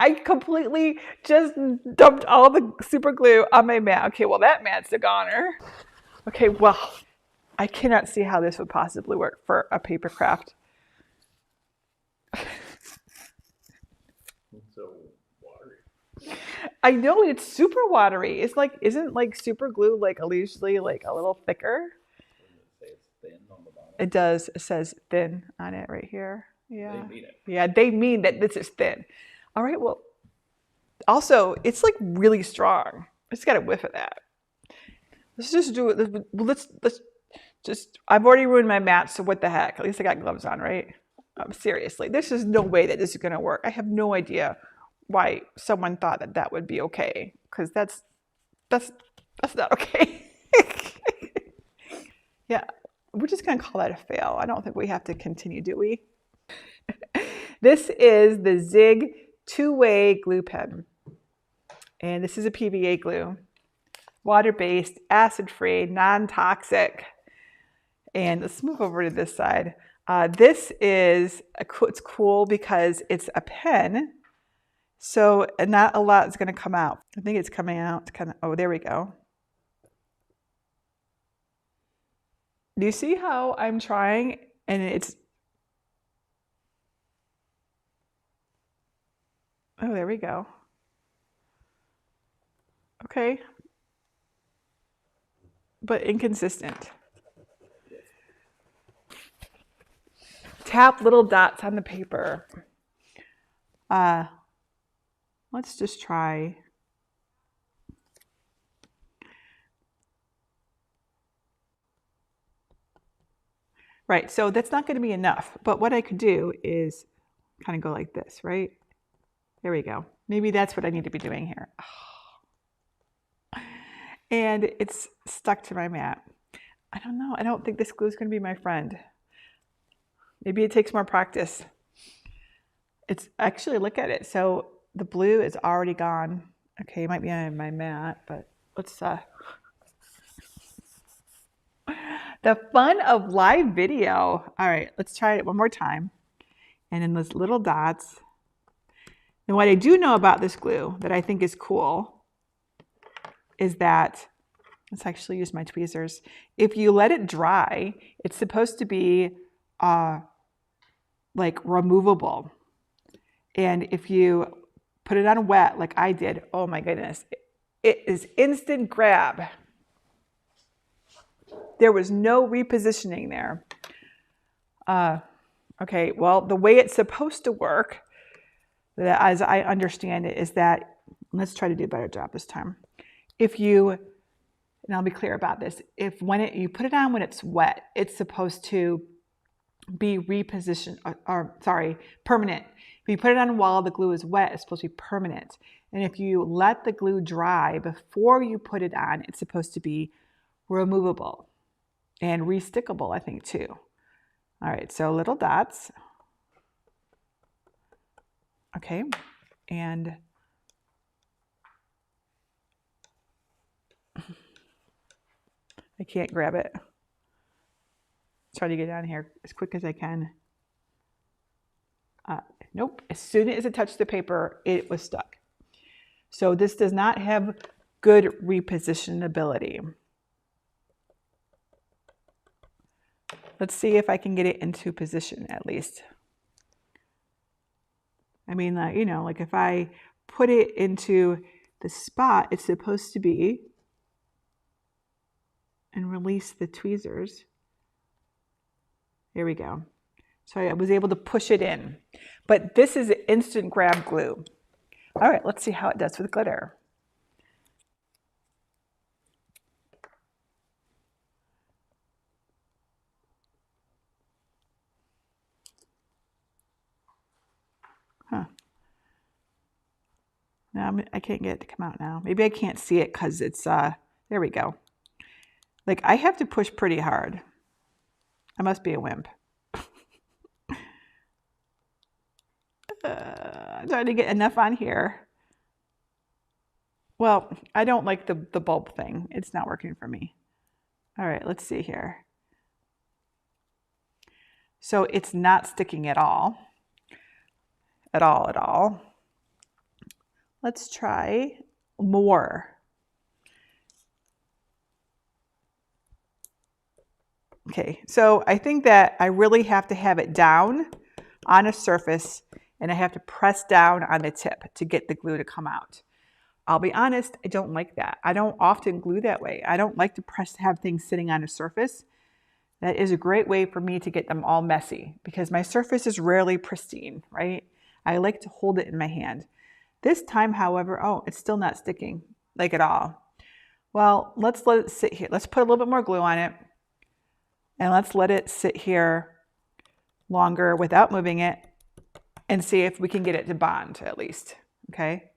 I completely just dumped all the super glue on my mat. Okay, well, that mat's a goner. Okay, well, I cannot see how this would possibly work for a paper craft. I know it's super watery. It's like, isn't like super glue like usually like a little thicker? It does. It says thin on it right here. Yeah. They mean it. Yeah, they mean that this is thin. All right, well, also, it's like really strong. I just got a whiff of that. Let's just do it. Let's just, I've already ruined my mat, so what the heck? At least I got gloves on, right? Seriously, there's just no way that this is going to work. I have no idea why someone thought that that would be okay, because that's not okay. Yeah, we're just going to call that a fail. I don't think we have to continue, do we? This is the Zig two-way glue pen. And this is a PVA glue. Water-based, acid-free, non-toxic. And let's move over to this side. This is, it's cool because it's a pen. So not a lot is going to come out. I think it's coming out kind of, oh, there we go. Do you see how I'm trying and it's, oh, there we go. Okay. But inconsistent. Tap little dots on the paper. Let's just try. Right, so that's not going to be enough. But what I could do is kind of go like this, right? There we go. Maybe that's what I need to be doing here. And it's stuck to my mat. I don't know. I don't think this glue is going to be my friend. Maybe it takes more practice. It's actually, look at it. So the blue is already gone. Okay, it might be on my mat, but let's the fun of live video. All right, let's try it one more time. And then those little dots. And what I do know about this glue that I think is cool is that, let's actually use my tweezers. If you let it dry, it's supposed to be like removable. And if you put it on wet like I did, oh my goodness, it is instant grab. There was no repositioning there. Okay, well, the way it's supposed to work, as I understand it, is that, let's try to do a better job this time. If you, and I'll be clear about this, if you put it on when it's wet, it's supposed to be repositioned, permanent. If you put it on while the glue is wet, it's supposed to be permanent. And if you let the glue dry before you put it on, it's supposed to be removable and restickable, I think, too. All right, so little dots. Okay, and I can't grab it. Try to get down here as quick as I can. Nope, as soon as it touched the paper, it was stuck. So this does not have good repositionability. Let's see if I can get it into position at least. I mean, you know, like if I put it into the spot it's supposed to be and release the tweezers. There we go. So I was able to push it in. But this is instant grab glue. All right, let's see how it does with glitter. Huh. Now I can't get it to come out now. Maybe I can't see it because it's, there we go. Like I have to push pretty hard. I must be a wimp. I'm trying to get enough on here. Well, I don't like the bulb thing. It's not working for me. All right, let's see here. So it's not sticking at all. At all. Let's try more. Okay, so I think that I really have to have it down on a surface and I have to press down on the tip to get the glue to come out. I'll be honest, I don't like that. I don't often glue that way. I don't like to have things sitting on a surface. That is a great way for me to get them all messy because my surface is rarely pristine, right? I like to hold it in my hand. This time, however, oh, it's still not sticking like at all. Well, let's let it sit here. Let's put a little bit more glue on it and let's let it sit here longer without moving it and see if we can get it to bond at least, okay?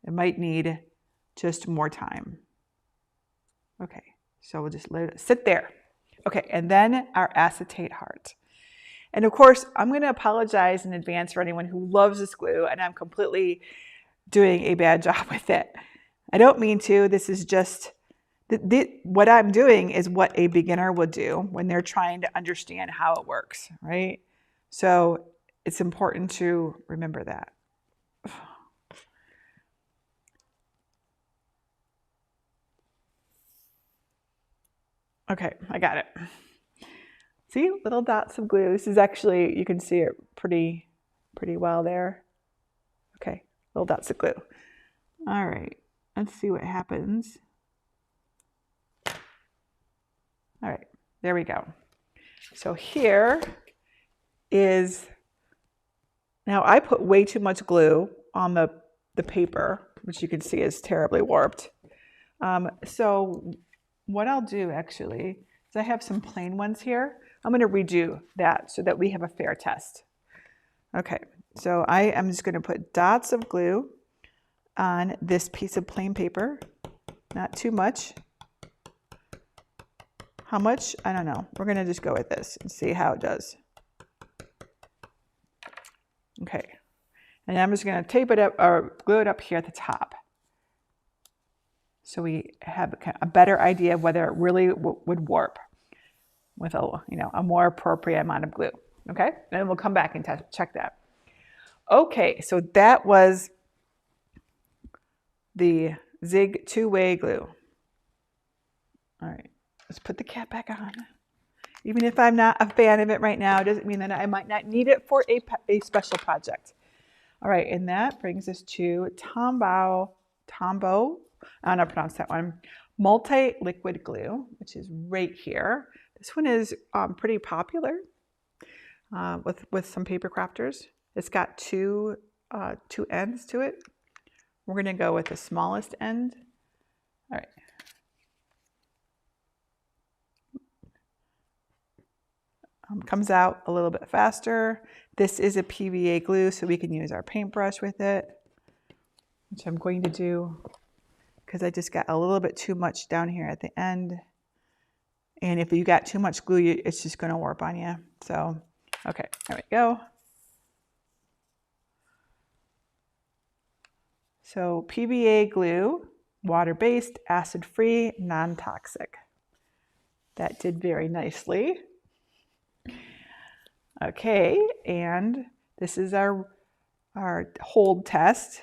It might need just more time. Okay, so we'll just let it sit there. Okay, and then our acetate heart. And of course, I'm going to apologize in advance for anyone who loves this glue and I'm completely doing a bad job with it. I don't mean to. This is just, what I'm doing is what a beginner would do when they're trying to understand how it works, right? So it's important to remember that. Okay, I got it. See, little dots of glue. This is actually, you can see it pretty well there. Okay, little dots of glue. All right, let's see what happens. All right, there we go. So here is, now I put way too much glue on the paper, which you can see is terribly warped. So what I'll do actually is I have some plain ones here. I'm going to redo that so that we have a fair test. Okay, so I am just going to put dots of glue on this piece of plain paper. Not too much. How much? I don't know. We're going to just go with this and see how it does. Okay, and I'm just going to tape it up or glue it up here at the top. So we have a better idea of whether it really would warp with a more appropriate amount of glue. Okay, and then we'll come back and check that. Okay, so that was the Zig two-way glue. All right, let's put the cap back on. Even if I'm not a fan of it right now, it doesn't mean that I might not need it for a special project. All right, and that brings us to Tombow, I don't know how to pronounce that one, multi-liquid glue, which is right here. This one is pretty popular with some paper crafters. It's got two ends to it. We're going to go with the smallest end. All right. Comes out a little bit faster. This is a PVA glue, so we can use our paintbrush with it, which I'm going to do because I just got a little bit too much down here at the end. And if you got too much glue, it's just going to warp on you. So, okay, there we go. So PVA glue, water-based, acid-free, non-toxic. That did very nicely. Okay, and this is our hold test.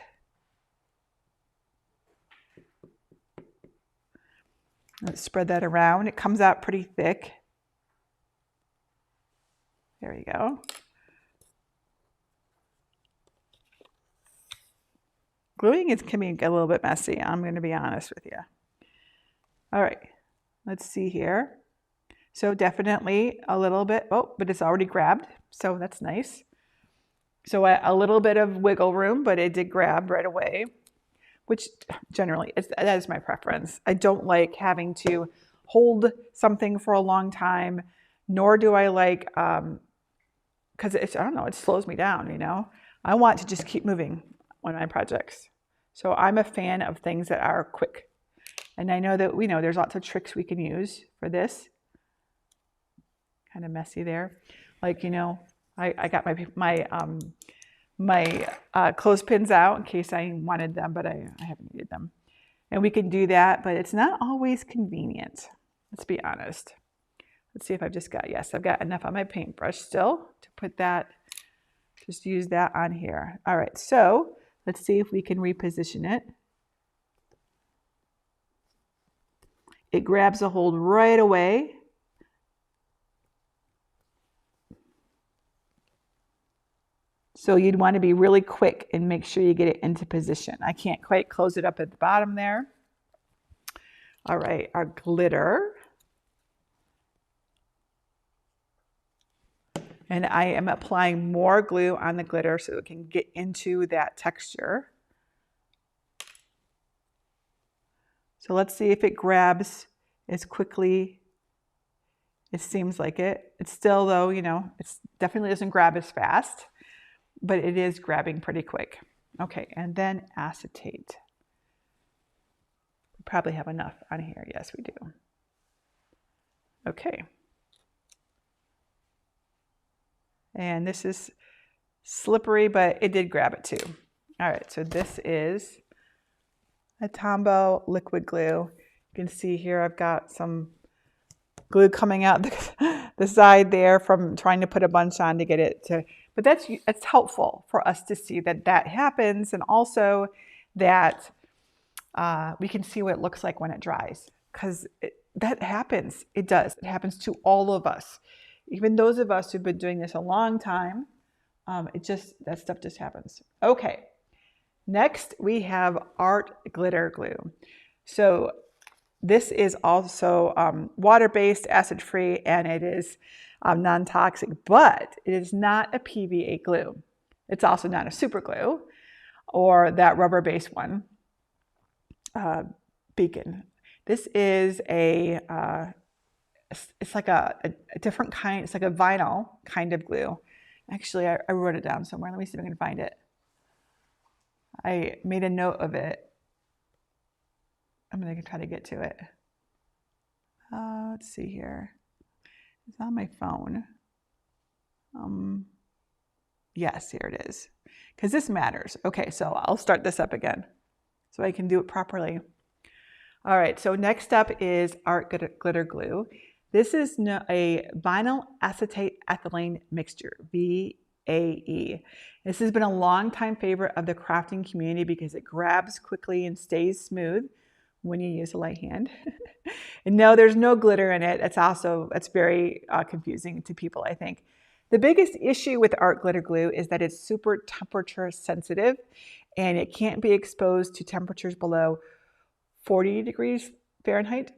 Let's spread that around. It comes out pretty thick. There we go. Gluing can be a little bit messy, I'm going to be honest with you. All right, let's see here. So definitely a little bit, oh, but it's already grabbed, so that's nice. So a little bit of wiggle room, but it did grab right away, which generally, that is my preference. I don't like having to hold something for a long time, nor do I like, because I don't know, it slows me down, you know? I want to just keep moving on my projects. So I'm a fan of things that are quick. And I know that, there's lots of tricks we can use for this. Kind of messy there. Like, I got my clothespins out in case I wanted them, but I haven't needed them. And we can do that, but it's not always convenient. Let's be honest. Let's see if I've just got, yes, I've got enough on my paintbrush still to put that, just use that on here. All right, so let's see if we can reposition it. It grabs a hold right away. So you'd want to be really quick and make sure you get it into position. I can't quite close it up at the bottom there. All right, our glitter. And I am applying more glue on the glitter so it can get into that texture. So let's see if it grabs as quickly. It seems like it. It's still, though, you know, it definitely doesn't grab as fast, but it is grabbing pretty quick. Okay, and then acetate. We probably have enough on here. Yes, we do. Okay. And this is slippery, but it did grab it too. All right, so this is a Tombow liquid glue. You can see here I've got some glue coming out the side there from trying to put a bunch on to get it to, but that's helpful for us to see that that happens, and also that we can see what it looks like when it dries, because that happens. It does. It happens to all of us. Even those of us who've been doing this a long time, that stuff just happens. Okay, next we have art glitter glue. So this is also water-based, acid-free, and it is non-toxic, but it is not a PVA glue. It's also not a super glue or that rubber-based one, Beacon. This is it's like a different kind. It's like a vinyl kind of glue. Actually, I wrote it down somewhere. Let me see if I can find it. I made a note of it. I'm going to try to get to it. Let's see here. It's on my phone. Yes, here it is. Because this matters. Okay, so I'll start this up again so I can do it properly. All right, so next up is art glitter glue. This is a vinyl acetate ethylene mixture, VAE. This has been a long-time favorite of the crafting community because it grabs quickly and stays smooth when you use a light hand. And no, there's no glitter in it. It's very confusing to people, I think. The biggest issue with art glitter glue is that it's super temperature sensitive and it can't be exposed to temperatures below 40 degrees Fahrenheit.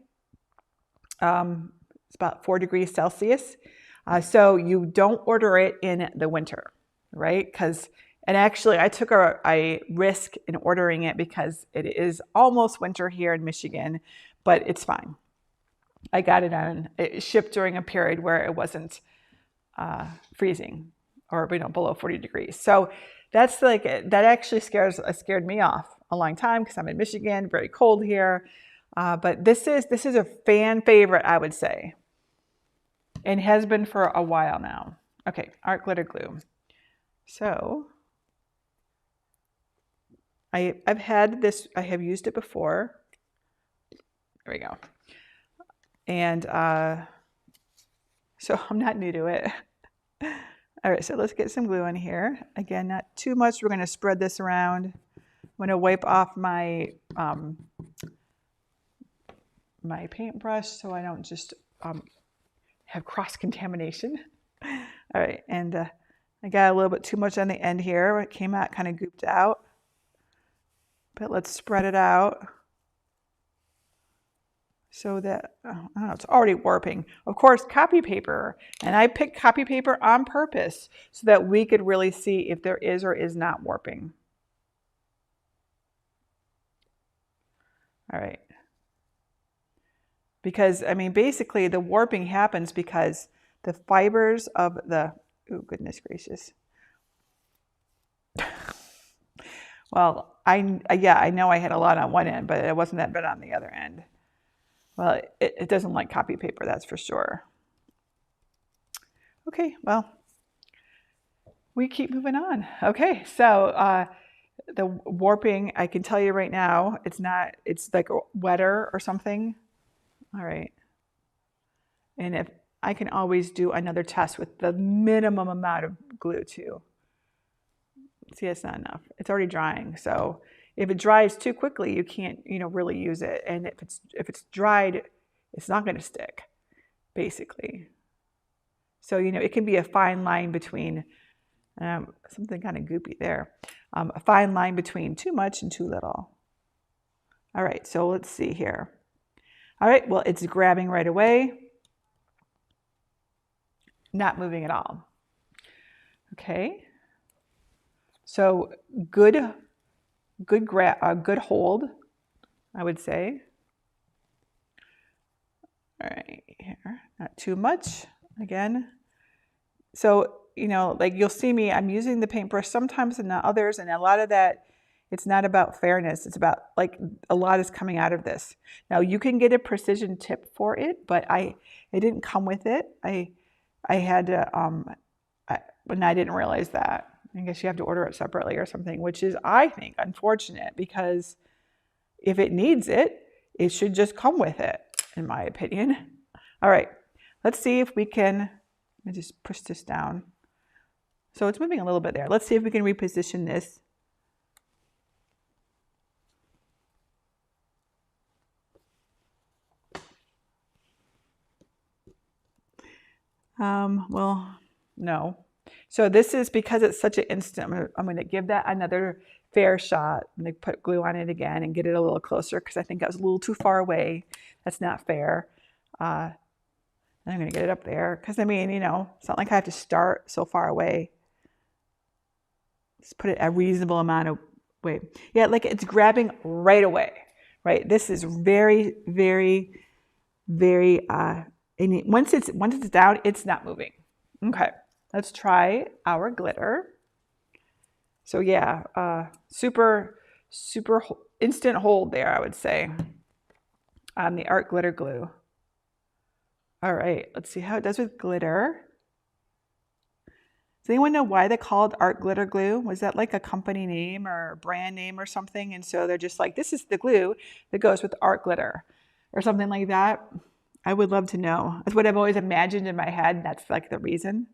It's about 4 degrees Celsius. So you don't order it in the winter, right? And actually I took a risk in ordering it because it is almost winter here in Michigan, but it's fine. I got it shipped during a period where it wasn't freezing or below 40 degrees. So that actually scared me off a long time because I'm in Michigan, very cold here. But this is a fan favorite, I would say, and has been for a while now. Okay, art glitter glue. So I've had this, I have used it before. There we go. And so I'm not new to it. All right, so let's get some glue in here. Again, not too much. We're going to spread this around. I'm going to wipe off my my paintbrush so I don't just have cross-contamination. All right, and I got a little bit too much on the end here. It came out kind of gooped out. But let's spread it out so that, I don't know, it's already warping. Of course, copy paper. And I picked copy paper on purpose so that we could really see if there is or is not warping. All right. Because, I mean, basically the warping happens because the fibers of the, oh, goodness gracious. Well, I know I had a lot on one end, but it wasn't that bad on the other end. Well, it doesn't like copy paper, that's for sure. Okay, well, we keep moving on. Okay, so the warping, I can tell you right now, it's like wetter or something. All right. And if I can always do another test with the minimum amount of glue too. See, it's not enough. It's already drying. So if it dries too quickly, you can't, really use it. And if it's dried, it's not going to stick, basically. So, it can be a fine line between Something kind of goopy there. A fine line between too much and too little. All right, so let's see here. All right, well, it's grabbing right away. Not moving at all. Okay. So good hold, I would say. All right, here, not too much, again. So, you know, like you'll see me, I'm using the paintbrush sometimes and not others, and a lot of that, it's not about fairness, it's about like a lot is coming out of this. Now you can get a precision tip for it, but it didn't come with it. I had to, and I didn't realize that. I guess you have to order it separately or something, which is, I think, unfortunate, because if it needs it, it should just come with it, in my opinion. All right, let's see if we can, let me just push this down. So it's moving a little bit there. Let's see if we can reposition this. Well, no. So this is because it's such an instant, I'm going to give that another fair shot. I'm going to put glue on it again and get it a little closer because I think I was a little too far away. That's not fair. I'm going to get it up there because, I mean, you know, it's not like I have to start so far away. Just put it a reasonable amount of way. Yeah, like it's grabbing right away, right? This is very, very, very, and once it's down, it's not moving. Okay. Let's try our glitter. So yeah, super instant hold there, I would say, on the art glitter glue. All right, let's see how it does with glitter. Does anyone know why they called art glitter glue? Was that like a company name or a brand name or something? And so they're just like, this is the glue that goes with art glitter or something like that. I would love to know. That's what I've always imagined in my head. That's like the reason.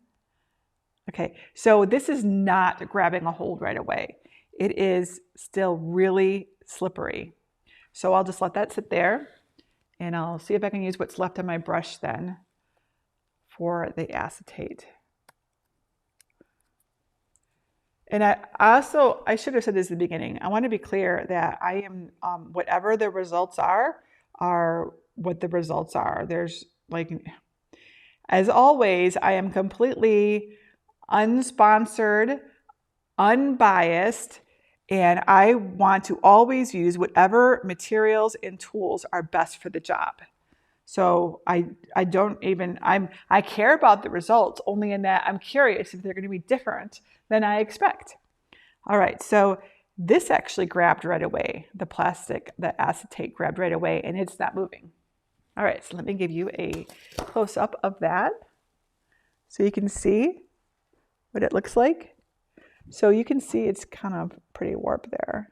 Okay, so this is not grabbing a hold right away. It is still really slippery. So I'll just let that sit there and I'll see if I can use what's left on my brush then for the acetate. And I should have said this at the beginning. I want to be clear that I am, whatever the results are what the results are. There's like, as always, I am completely unsponsored, unbiased, and I want to always use whatever materials and tools are best for the job. So I care about the results only in that I'm curious if they're going to be different than I expect. All right, so this actually grabbed right away. The acetate grabbed right away, and it's not moving. All right, so let me give you a close-up of that so you can see what it looks like. So you can see it's kind of pretty warped there.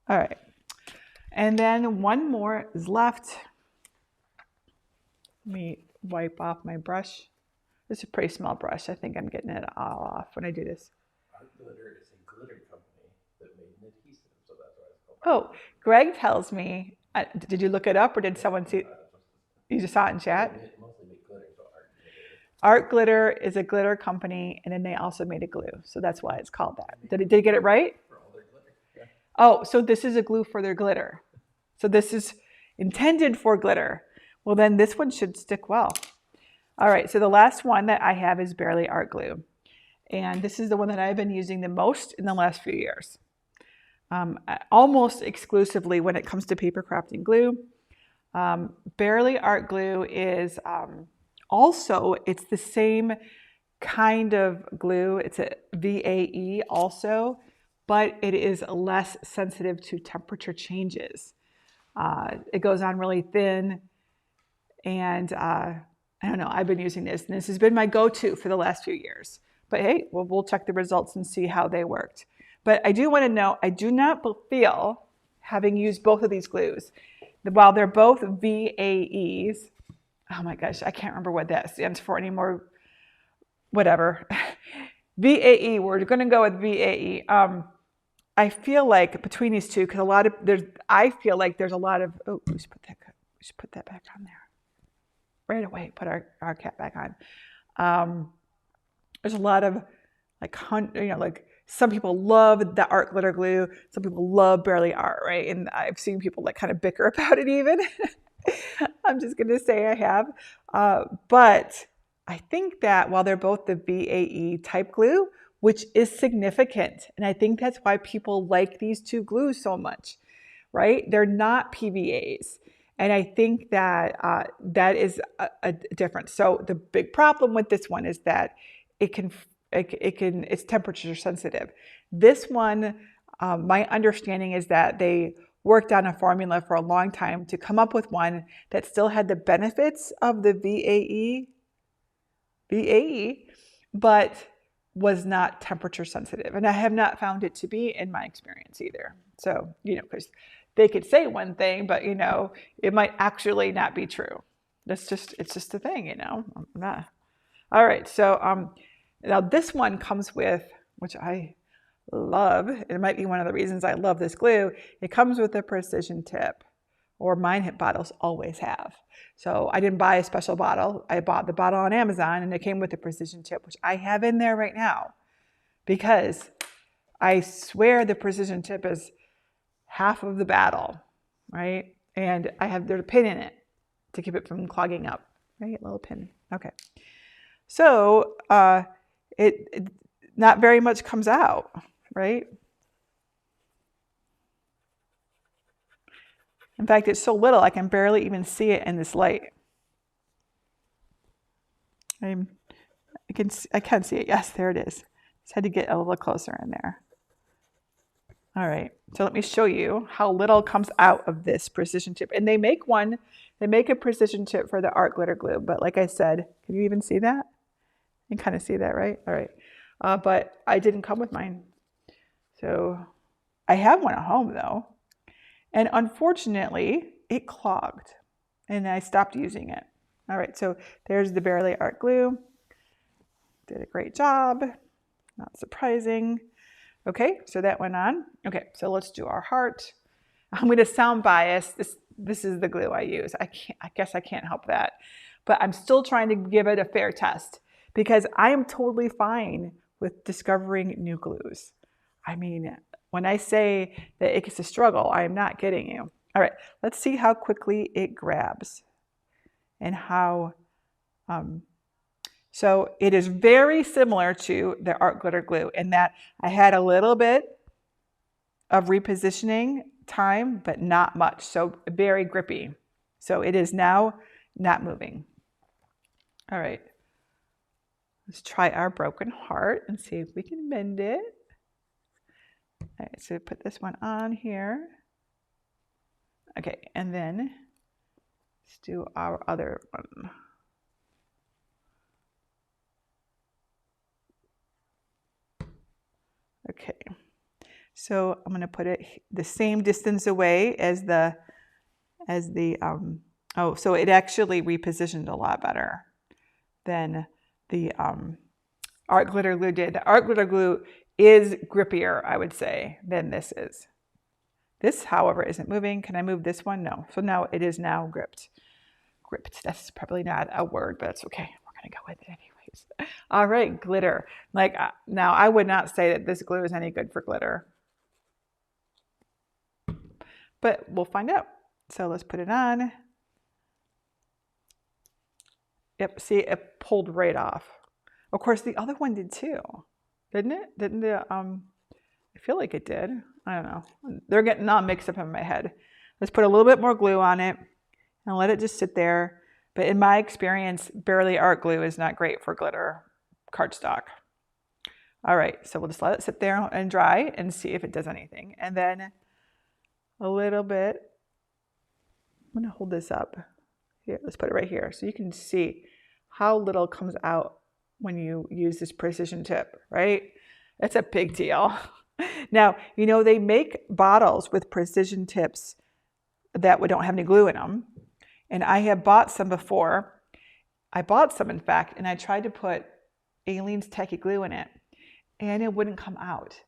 All right, and then one more is left. Let me wipe off my brush. This is a pretty small brush. I think I'm getting it all off when I do this. Art Glitter is a glitter company that made an adhesive, so that's why it's called. Oh, Greg tells me, did you look it up or did someone see? You just saw it in chat? Mostly make glitter, so Art Glitter is a glitter company, and then they also made a glue, so that's why it's called that. Did you get it right? For all their glitter. Yeah. Oh, so this is a glue for their glitter. So this is intended for glitter. Well, then this one should stick well. All right, so the last one that I have is Barely Art Glue. And this is the one that I've been using the most in the last few years. Almost exclusively when it comes to paper crafting glue. Barely Art Glue is also, it's the same kind of glue. It's a VAE also, but it is less sensitive to temperature changes. It goes on really thin, and I don't know, I've been using this, and this has been my go-to for the last few years. But hey, we'll check the results and see how they worked. But I do want to know, I do not feel, having used both of these glues, that while they're both VAEs, oh my gosh, I can't remember what that stands for anymore, whatever. VAE, we're going to go with VAE. I feel like between these two, because I feel like there's a lot of, oh, we should put that back on there. Right away, put our cap back on. There's a lot of like, like some people love the art glitter glue. Some people love Barely Art, right? And I've seen people like kind of bicker about it even. I'm just going to say I have. But I think that while they're both the VAE type glue, which is significant, and I think that's why people like these two glues so much, right? They're not PVAs. And I think that that is a difference. So the big problem with this one is that it's temperature sensitive. This one, my understanding is that they worked on a formula for a long time to come up with one that still had the benefits of the VAE, but was not temperature sensitive. And I have not found it to be in my experience either. So, because they could say one thing, but it might actually not be true. It's just a thing, All right. So, now this one comes with, which I love, it might be one of the reasons I love this glue, it comes with a precision tip, or mine bottles always have. So I didn't buy a special bottle. I bought the bottle on Amazon and it came with a precision tip, which I have in there right now because I swear the precision tip is half of the battle, right? And there's a pin in it to keep it from clogging up, right? A little pin. Okay. So it not very much comes out, right? In fact, it's so little I can barely even see it in this light. I can see it. Yes, there it is. Just had to get a little closer in there. All right, so let me show you how little comes out of this precision tip. And they make a precision tip for the art glitter glue, but like I said, can you even see that? You can kind of see that, right? All right, but I didn't come with mine. So I have one at home though. And unfortunately, it clogged and I stopped using it. All right, so there's the Barely Art glue. Did a great job, not surprising. Okay, so that went on. Okay, so let's do our heart. I'm going to sound biased. This is the glue I use. I guess I can't help that. But I'm still trying to give it a fair test because I am totally fine with discovering new glues. I mean, when I say that it's a struggle, I am not kidding you. All right, let's see how quickly it grabs and how, so it is very similar to the art glitter glue in that I had a little bit of repositioning time, but not much, so very grippy. So it is now not moving. All right, let's try our broken heart and see if we can mend it. All right, so put this one on here. Okay, and then let's do our other one. Okay, so I'm going to put it the same distance away as oh, so it actually repositioned a lot better than the art glitter glue did. The art glitter glue is grippier, I would say, than this is. This, however, isn't moving. Can I move this one? No. So now it is now gripped. Gripped. That's probably not a word, but it's okay. We're going to go with it anyways. All right, glitter. Like now, I would not say that this glue is any good for glitter, but we'll find out. So let's put it on. Yep. See, it pulled right off. Of course, the other one did too, didn't it? Didn't the I feel like it did. I don't know. They're getting all mixed up in my head. Let's put a little bit more glue on it and let it just sit there. But in my experience, Barely Art glue is not great for glitter cardstock. All right, so we'll just let it sit there and dry and see if it does anything. And then a little bit, I'm gonna hold this up. Here, let's put it right here so you can see how little comes out when you use this precision tip, right? It's a big deal. Now, they make bottles with precision tips that don't have any glue in them. And I have bought some before. I bought some, in fact, and I tried to put Aileen's Tacky glue in it, and it wouldn't come out.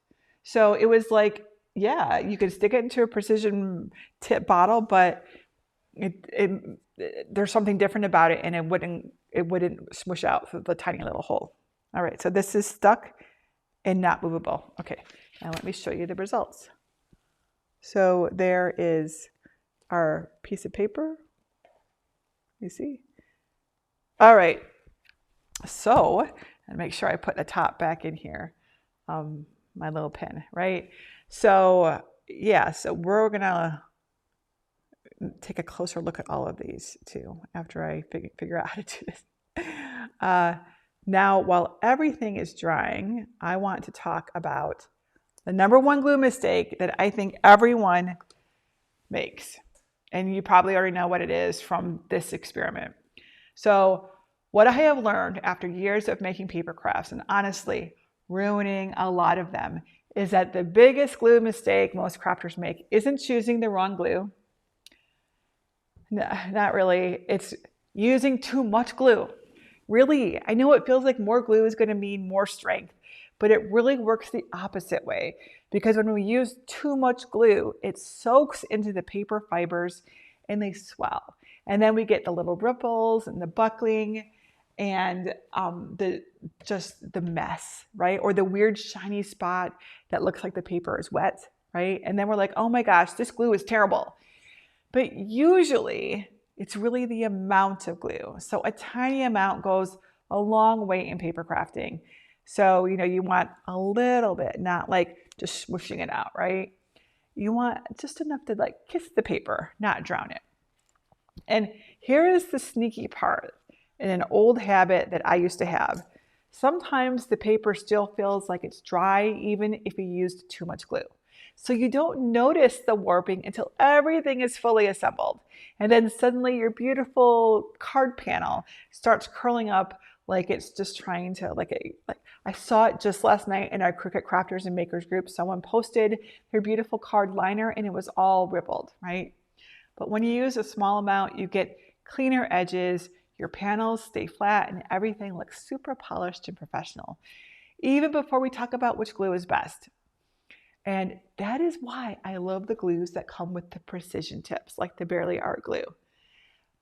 So it was like, yeah, you could stick it into a precision tip bottle, but there's something different about it, and it wouldn't smush out through the tiny little hole. All right, so this is stuck and not movable. Okay, now let me show you the results. So there is our piece of paper. You see? All right, so, and make sure I put the top back in here, my little pen, right? So yeah, so we're gonna take a closer look at all of these too after I figure out how to do this. Now, while everything is drying, I want to talk about the number one glue mistake that I think everyone makes. And you probably already know what it is from this experiment. So what I have learned after years of making paper crafts, and honestly ruining a lot of them, is that the biggest glue mistake most crafters make isn't choosing the wrong glue. No, not really. It's using too much glue. Really, I know it feels like more glue is going to mean more strength, but it really works the opposite way, because when we use too much glue, it soaks into the paper fibers and they swell. And then we get the little ripples and the buckling and the mess, right? Or the weird shiny spot that looks like the paper is wet, right? And then we're like, oh my gosh, this glue is terrible. But usually it's really the amount of glue. So a tiny amount goes a long way in paper crafting. So, you want a little bit, not like just swooshing it out, right? You want just enough to like kiss the paper, not drown it. And here is the sneaky part, in an old habit that I used to have. Sometimes the paper still feels like it's dry even if you used too much glue. So you don't notice the warping until everything is fully assembled. And then suddenly your beautiful card panel starts curling up like it's just trying to, I saw it just last night in our Cricut Crafters and Makers group. Someone posted their beautiful card liner and it was all rippled, right? But when you use a small amount, you get cleaner edges, your panels stay flat, and everything looks super polished and professional, even before we talk about which glue is best. And that is why I love the glues that come with the precision tips, like the Barely Art glue.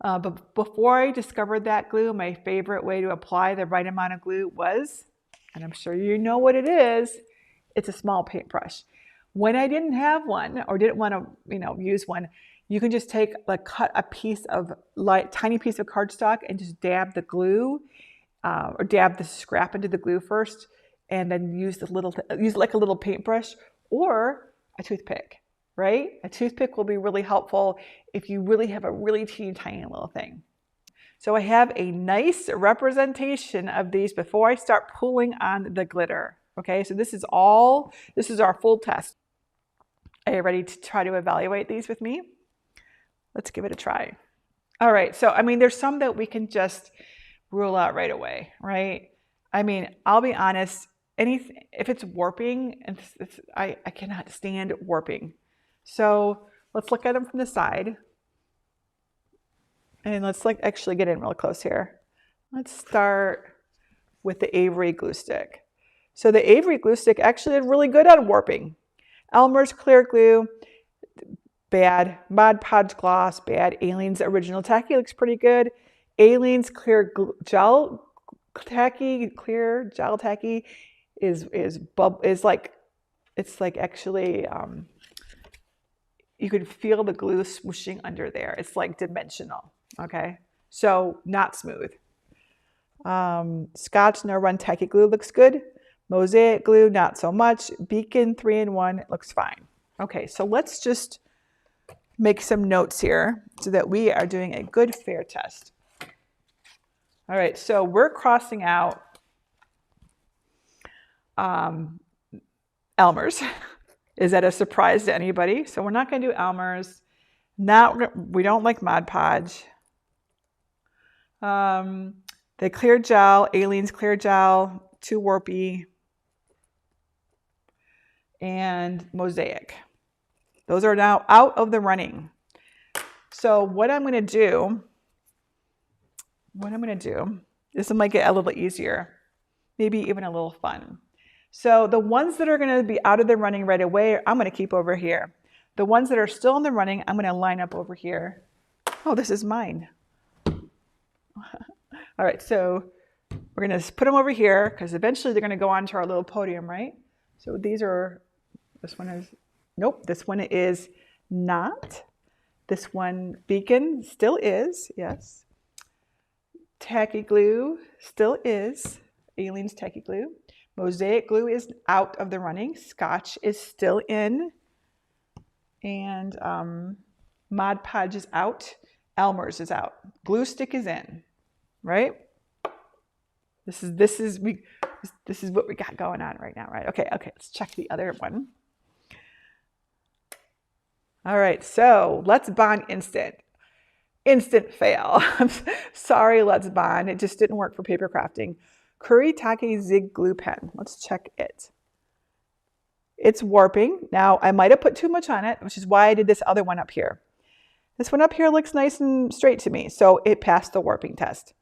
But before I discovered that glue, my favorite way to apply the right amount of glue was, and I'm sure you know what it is, it's a small paintbrush. When I didn't have one or didn't want to, use one, you can just cut a piece of tiny piece of cardstock and just dab the glue or dab the scrap into the glue first, and then use like a little paintbrush or a toothpick, right? A toothpick will be really helpful if you really have a really teeny tiny little thing. So I have a nice representation of these before I start pulling on the glitter. Okay, so this is our full test. Are you ready to try to evaluate these with me? Let's give it a try. All right, so there's some that we can just rule out right away, right? I'll be honest, if it's warping, I cannot stand warping. So let's look at them from the side. And let's actually get in real close here. Let's start with the Avery glue stick. So the Avery glue stick actually is really good on warping. Elmer's clear glue, bad. Podge Gloss, bad. Aileen's original Tacky looks pretty good. Aileen's clear gel Tacky, clear gel Tacky is like actually you can feel the glue swooshing under there. It's like dimensional. Okay, so not smooth. Scotch No Run Tacky glue looks good. Mosaic glue, not so much. Beacon 3-in-1 looks fine. Okay, so let's just make some notes here so that we are doing a good fair test. All right, so we're crossing out Elmer's. Is that a surprise to anybody? So we're not going to do Elmer's. We don't like Mod Podge. The clear gel, Aileen's clear gel, too warpy. And Mosaic. Those are now out of the running. So what I'm going to do, this will make it a little easier, maybe even a little fun. So the ones that are going to be out of the running right away, I'm going to keep over here. The ones that are still in the running, I'm going to line up over here. Oh, this is mine. All right, so We're going to put them over here because eventually they're going to go onto our little podium, right? So these are, this one is, nope, this one is not. This one, Beacon, still is, yes. Tacky Glue still is, Aileen's Tacky Glue. Mosaic Glue is out of the running. Scotch is still in. And Mod Podge is out. Elmer's is out. Glue Stick is in, right? This is what we got going on right now, right? Okay, let's check the other one. All right, so Let's Bond Instant. Instant fail. I'm sorry, Let's Bond. It just didn't work for paper crafting. Kuretake Zig Glue Pen. Let's check it. It's warping. Now, I might have put too much on it, which is why I did this other one up here. This one up here looks nice and straight to me, so it passed the warping test.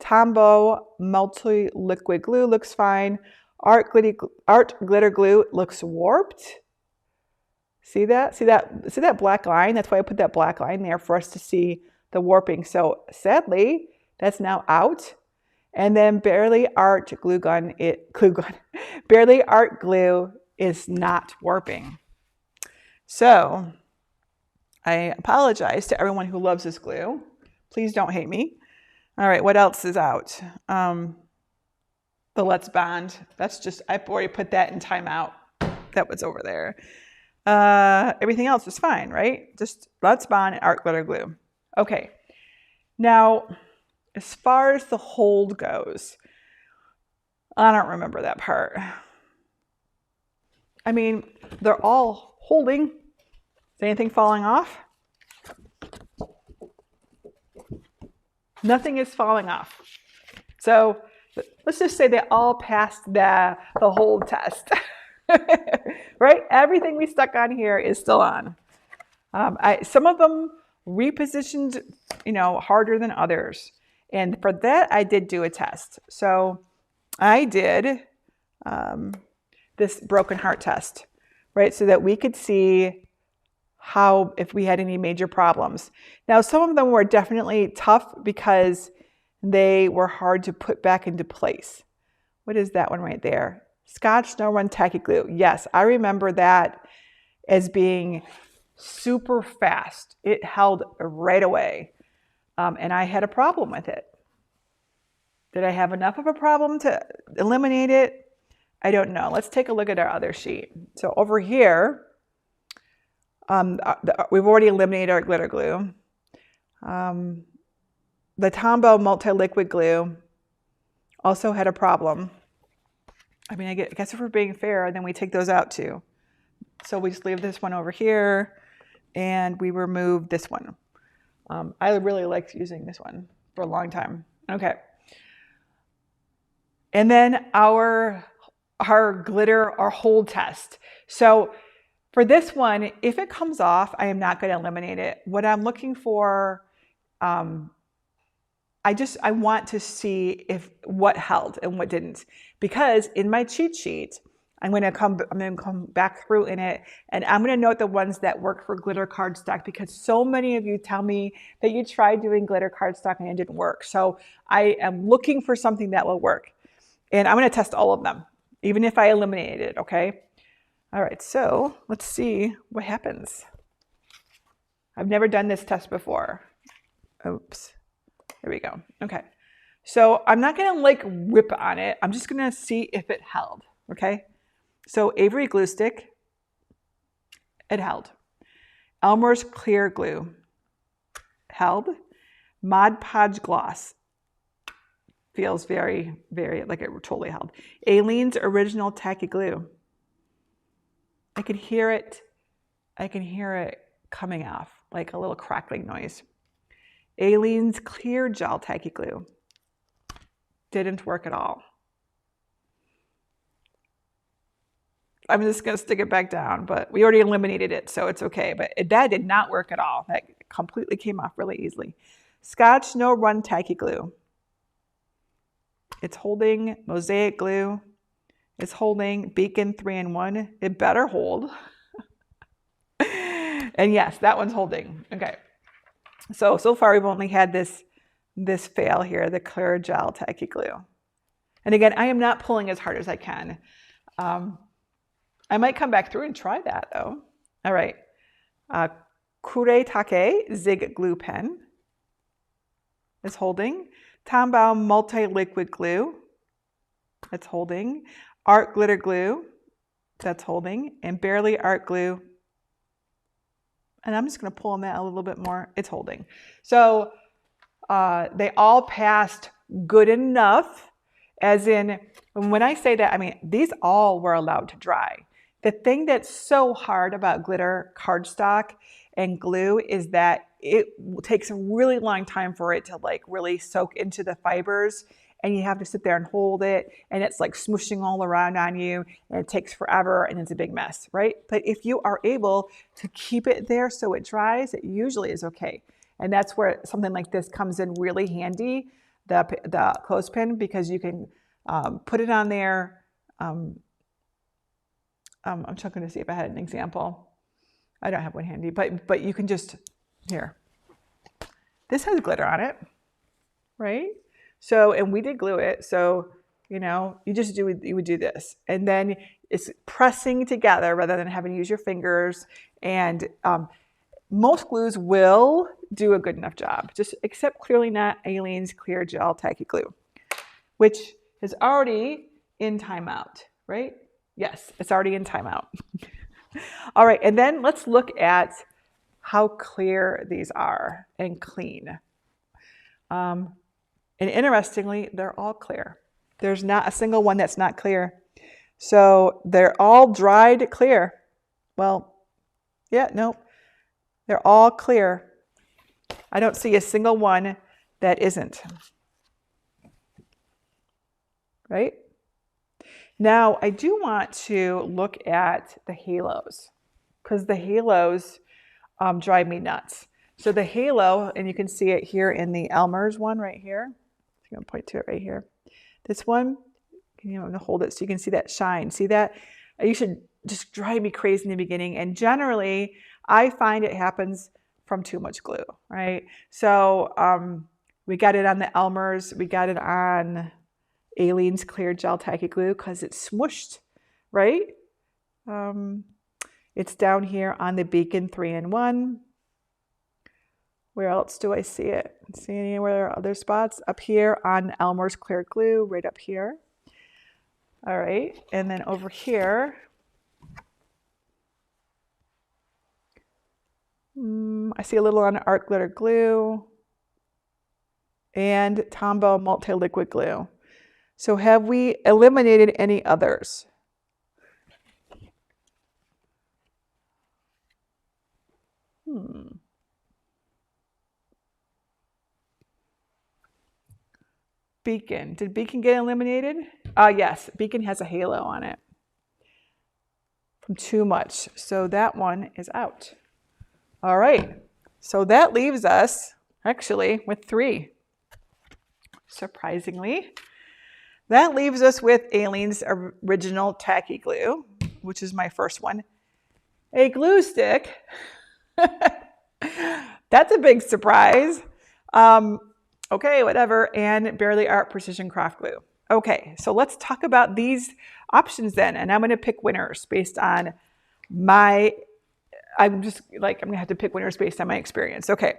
Tombow multi-liquid glue looks fine. Art glitter glue looks warped. See that? See that black line? That's why I put that black line there for us to see the warping. So sadly, that's now out. And then Barely Art Glue is not warping. So I apologize to everyone who loves this glue. Please don't hate me. All right, what else is out? The Let's Bond. That's just, I've already put that in timeout. That was over there. Everything else is fine, right? Just Let's Bond and Art Glitter Glue. Okay. Now, as far as the hold goes, I don't remember that part. I mean, they're all holding. Is anything falling off? Nothing is falling off. So let's just say they all passed the hold test. Right? Everything we stuck on here is still on. Some of them repositioned, harder than others. And for that, I did do a test. So I did this broken heart test, right? So that we could see if we had any major problems. Now, some of them were definitely tough because they were hard to put back into place. What is that one right there? Scotch No Run Tacky Glue. Yes, I remember that as being super fast. It held right away. And I had a problem with it. Did I have enough of a problem to eliminate it? I don't know. Let's take a look at our other sheet. So over here, we've already eliminated our glitter glue. The Tombow multi-liquid glue also had a problem. I mean, I guess if we're being fair, then we take those out too. So we just leave this one over here and we remove this one. I really liked using this one for a long time. Okay. And then our glitter, our hold test. So for this one, if it comes off, I am not going to eliminate it. What I'm looking for, I want to see what held and what didn't. Because in my cheat sheet, I'm going to come back through in it, and I'm going to note the ones that work for glitter cardstock, because so many of you tell me that you tried doing glitter cardstock and it didn't work. So I am looking for something that will work. And I'm going to test all of them, even if I eliminated it, okay? All right, so let's see what happens. I've never done this test before. Oops, there we go. Okay, so I'm not going to whip on it. I'm just going to see if it held, okay? So Avery glue stick, it held. Elmer's clear glue, held. Podge Gloss, feels very, very like it totally held. Aileen's original Tacky Glue. I can hear it coming off, like a little crackling noise. Aileen's clear gel Tacky Glue. Didn't work at all. I'm just going to stick it back down, but we already eliminated it, so it's okay. But that did not work at all. That completely came off really easily. Scotch No Run Tacky Glue. It's holding. Mosaic Glue. It's holding. Beacon 3-in-1. It better hold. And yes, that one's holding. Okay. So far we've only had this fail here, the clear gel Tacky Glue. And again, I am not pulling as hard as I can. I might come back through and try that though. All right. Kuretake Zig Glue Pen is holding. Tombow multi-liquid glue, that's holding. Art glitter glue, that's holding. And barely art glue. And I'm just going to pull on that a little bit more. It's holding. So they all passed good enough, as in, when I say that, I mean, these all were allowed to dry. The thing that's so hard about glitter, cardstock, and glue is that it takes a really long time for it to like really soak into the fibers, and you have to sit there and hold it, and it's like smooshing all around on you, and it takes forever, and it's a big mess, right? But if you are able to keep it there so it dries, it usually is okay. And that's where something like this comes in really handy, the clothespin, because you can put it on there. I'm checking to see if I had an example. I don't have one handy, but you can just, here. This has glitter on it, right? So, and we did glue it. So, you know, you would do this. And then it's pressing together rather than having to use your fingers. And most glues will do a good enough job, just except clearly not Aileen's clear gel tacky glue, which is already in timeout, right? Yes, it's already in timeout. All right, and then let's look at how clear these are and clean. And interestingly, they're all clear. There's not a single one that's not clear. So they're all dried clear. Well, yeah, no, they're all clear. I don't see a single one that isn't. Right? Now, I do want to look at the halos, because the halos drive me nuts. So the halo, and you can see it here in the Elmer's one right here. I'm going to point to it right here. This one, I'm going to hold it so you can see that shine. See that? You should just drive me crazy in the beginning. And generally, I find it happens from too much glue, right? So we got it on the Elmer's. We got it on Aileen's clear gel tacky glue because it's smooshed, right? It's down here on the Beacon 3-in-1. Where else do I see it? See anywhere other spots? Up here on Elmer's clear glue, right up here. All right, and then over here, I see a little on art glitter glue and Tombow multi-liquid glue. So have we eliminated any others? Beacon. Did Beacon get eliminated? Yes, Beacon has a halo on it from too much. So that one is out. All right. So that leaves us actually with 3. Surprisingly. That leaves us with Aileen's original tacky glue, which is my first one. A glue stick. That's a big surprise. Okay, whatever. And Barely Art Precision Craft Glue. Okay, so let's talk about these options then. And I'm going to pick winners based on I'm going to have to pick winners based on my experience. Okay,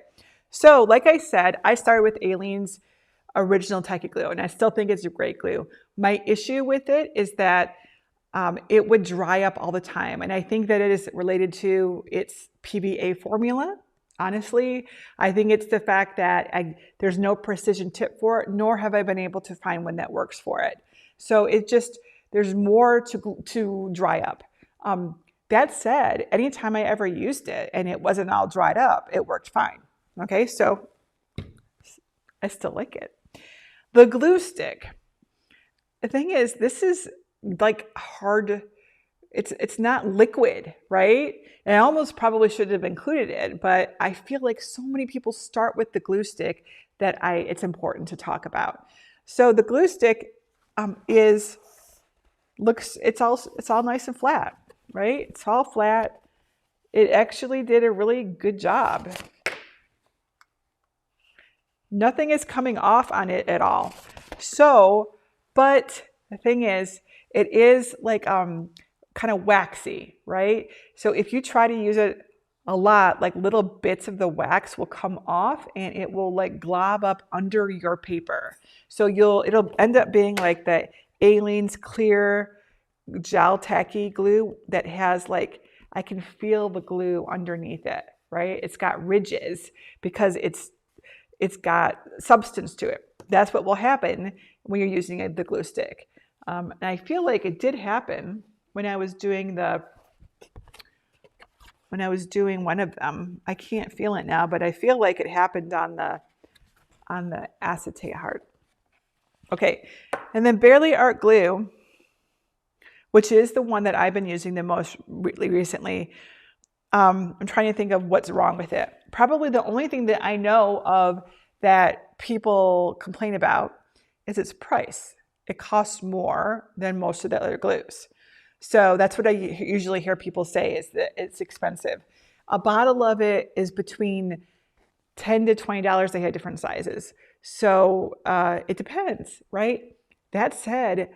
so like I said, I started with Aileen's original tacky glue, and I still think it's a great glue. My issue with it is that it would dry up all the time. And I think that it is related to its PVA formula. Honestly, I think it's the fact that there's no precision tip for it, nor have I been able to find one that works for it. So there's more to dry up. That said, anytime I ever used it and it wasn't all dried up, it worked fine. Okay, so I still like it. The glue stick. The thing is, this is like hard. It's not liquid, right? And I almost probably should have included it, but I feel like so many people start with the glue stick that it's important to talk about. So the glue stick it's all nice and flat, right? It's all flat. It actually did a really good job. Nothing is coming off on it at all. So But the thing is, it is like kind of waxy, right? So if you try to use it a lot, like little bits of the wax will come off and it will like glob up under your paper. So it'll end up being like the Aleene's clear gel tacky glue that has like, I can feel the glue underneath it, right? It's got ridges because it's got substance to it. That's what will happen when you're using the glue stick. And I feel like it did happen when I was doing one of them. I can't feel it now, but I feel like it happened on the acetate heart. Okay, and then Barely Art glue, which is the one that I've been using the most recently. I'm trying to think of what's wrong with it. Probably the only thing that I know of that people complain about is its price. It costs more than most of the other glues. So that's what I usually hear people say, is that it's expensive. A bottle of it is between $10 to $20. They have different sizes. So it depends, right? That said,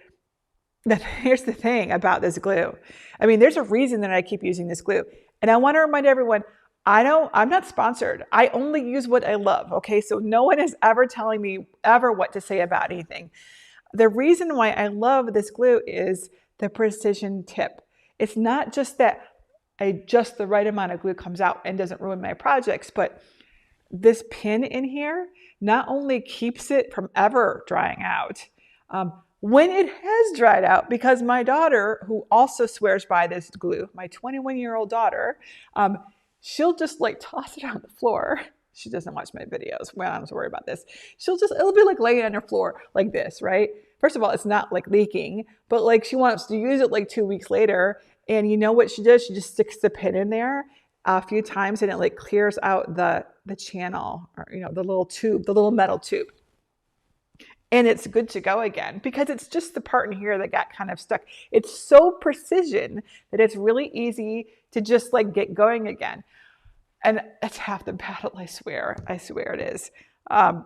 here's the thing about this glue. I mean, there's a reason that I keep using this glue. And I want to remind everyone, I'm not sponsored. I only use what I love, okay? So no one is ever telling me ever what to say about anything. The reason why I love this glue is the precision tip. It's not just that just the right amount of glue comes out and doesn't ruin my projects, but this pin in here not only keeps it from ever drying out, when it has dried out, because my daughter, who also swears by this glue, my 21-year-old daughter, she'll just like toss it on the floor. She doesn't watch my videos. Well, I don't have to worry about this. It'll be like laying on her floor like this, right? First of all, it's not like leaking, but like she wants to use it like 2 weeks later. And you know what she does? She just sticks the pin in there a few times and it like clears out the channel, or, you know, the little tube, the little metal tube. And it's good to go again because it's just the part in here that got kind of stuck. It's so precision that it's really easy to just like get going again. And it's half the battle, I swear. I swear it is.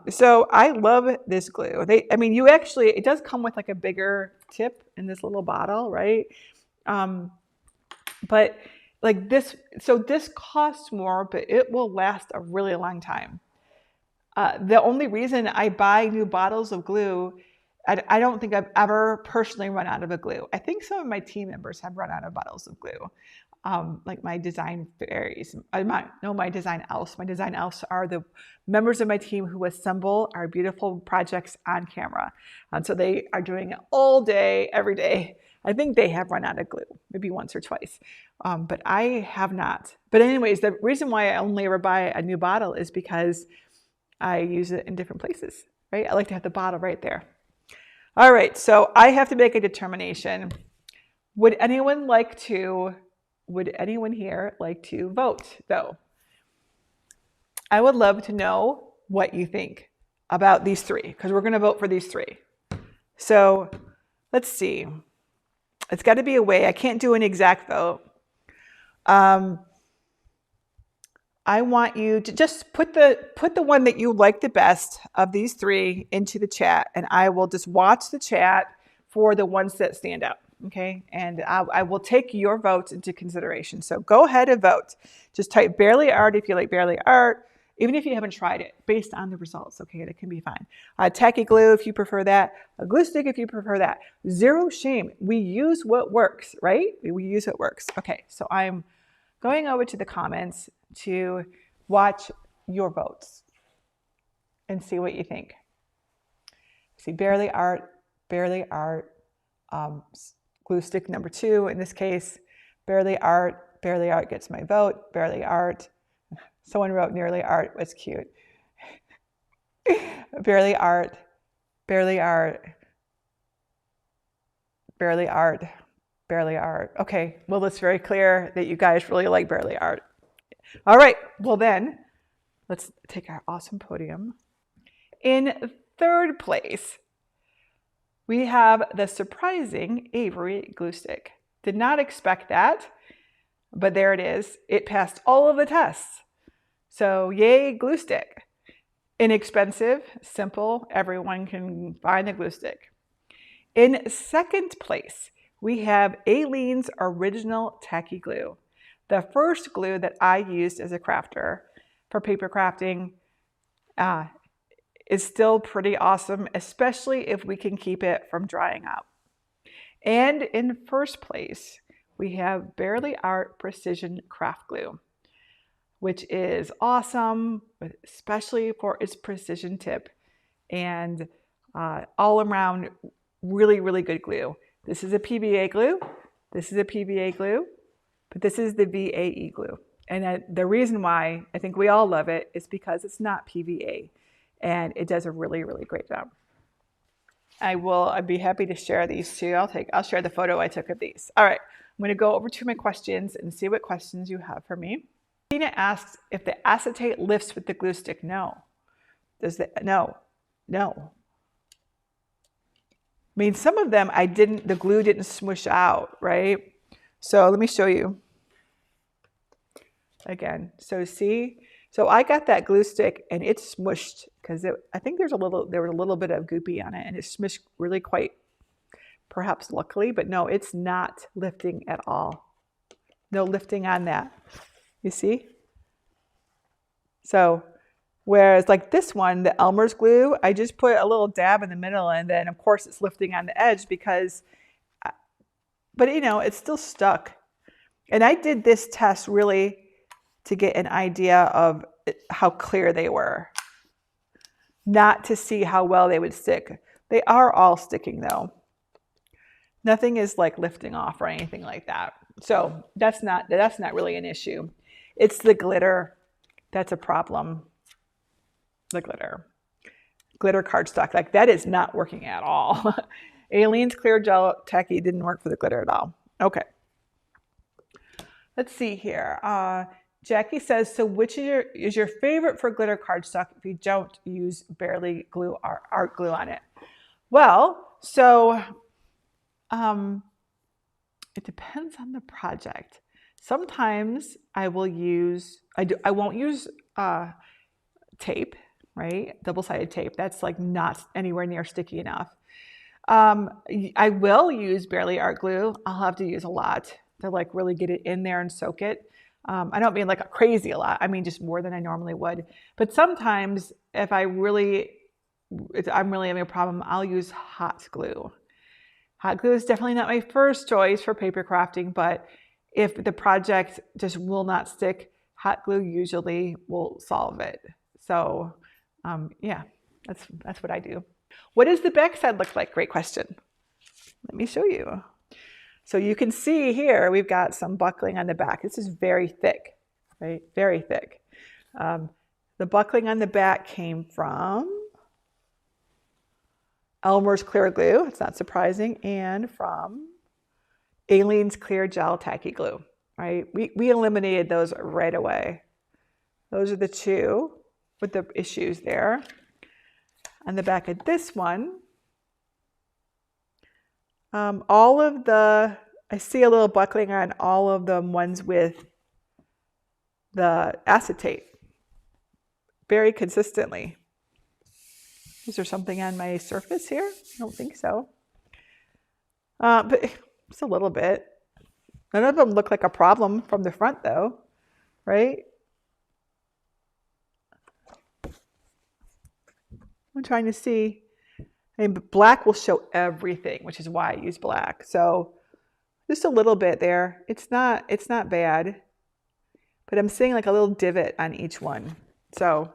So I love this glue. It does come with like a bigger tip in this little bottle, right? But like this, so this costs more, but it will last a really long time. The only reason I buy new bottles of glue, I don't think I've ever personally run out of a glue. I think some of my team members have run out of bottles of glue. Like my design fairies, my design elves. My design elves are the members of my team who assemble our beautiful projects on camera. And so they are doing it all day, every day. I think they have run out of glue, maybe once or twice, but I have not. But anyways, the reason why I only ever buy a new bottle is because I use it in different places, right? I like to have the bottle right there. All right, so I have to make a determination. Would anyone here like to vote, though? I would love to know what you think about these three, because we're going to vote for these three. So let's see. It's got to be a way. I can't do an exact vote. I want you to just put the one that you like the best of these three into the chat, and I will just watch the chat for the ones that stand out. Okay, and I will take your votes into consideration. So go ahead and vote. Just type Barely Art if you like Barely Art, even if you haven't tried it, based on the results. Okay, it can be fine. Tacky glue if you prefer that. A glue stick if you prefer that. Zero shame. We use what works, right? We use what works. Okay, so I'm going over to the comments to watch your votes and see what you think. See, Barely Art, glue stick number 2 in this case. Barely Art gets my vote. Barely Art. Someone wrote Nearly Art was cute. Barely Art. Okay, well, it's very clear that you guys really like Barely Art. All right, well then, let's take our awesome podium. In third place, we have the surprising Avery glue stick. Did not expect that, but there it is. It passed all of the tests. So yay, glue stick. Inexpensive, simple, everyone can find the glue stick. In second place, we have Aileen's Original Tacky Glue, the first glue that I used as a crafter for paper crafting. Is still pretty awesome, especially if we can keep it from drying up. And in first place, we have Barely Art Precision Craft Glue, which is awesome, especially for its precision tip and all around really, really good glue. This is a PVA glue, this is a PVA glue, but this is the VAE glue. And the reason why I think we all love it is because it's not PVA, and it does a really, really great job. I'd be happy to share these too. I'll share the photo I took of these. All right, I'm going to go over to my questions and see what questions you have for me. Tina asks if the acetate lifts with the glue stick. No. No. I mean, some of them the glue didn't smush out, right? So let me show you again. So see, so I got that glue stick and it smushed because I think there was a little bit of goopy on it, and it smushed really quite, perhaps luckily, but no, it's not lifting at all. No lifting on that. You see? So, whereas like this one, the Elmer's glue, I just put a little dab in the middle, and then of course it's lifting on the edge because, but you know, it's still stuck. And I did this test really to get an idea of how clear they were, not to see how well they would stick. They are all sticking though. Nothing is like lifting off or anything like that. So that's not really an issue. It's the glitter that's a problem. The glitter cardstock, like that is not working at all. Aileen's clear gel tacky didn't work for the glitter at all. Okay. Let's see here. Jackie says, so which is your favorite for glitter cardstock if you don't use Barely Glue or art glue on it? Well, so it depends on the project. Sometimes I won't use tape, right? Double-sided tape. That's like not anywhere near sticky enough. I will use Barely Art glue. I'll have to use a lot to like really get it in there and soak it. I don't mean like a crazy a lot. I mean just more than I normally would. But sometimes if I'm really having a problem, I'll use hot glue. Hot glue is definitely not my first choice for paper crafting, but if the project just will not stick, hot glue usually will solve it. So yeah, that's what I do. What does the backside look like? Great question. Let me show you. So you can see here, we've got some buckling on the back. This is very thick, right? Very thick. The buckling on the back came from Elmer's clear glue. It's not surprising. And from Aileen's clear gel tacky glue, right? We eliminated those right away. Those are the two with the issues there. On the back of this one, I see a little buckling on all of the ones with the acetate very consistently. Is there something on my surface here? I don't think so. But just a little bit. None of them look like a problem from the front though, right? I'm trying to see. I mean, black will show everything, which is why I use black. So just a little bit there. It's not bad, but I'm seeing like a little divot on each one. So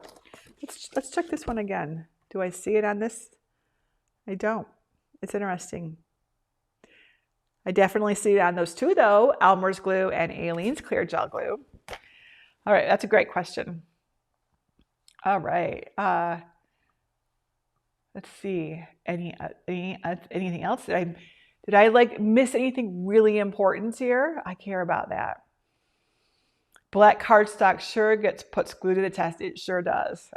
let's check this one again. Do I see it on this? I don't. It's interesting. I definitely see it on those two though, Elmer's glue and Aileen's clear gel glue. All right, that's a great question. All right. Let's see. Anything else? Did I like miss anything really important here? I care about that. Black cardstock sure puts glue to the test. It sure does.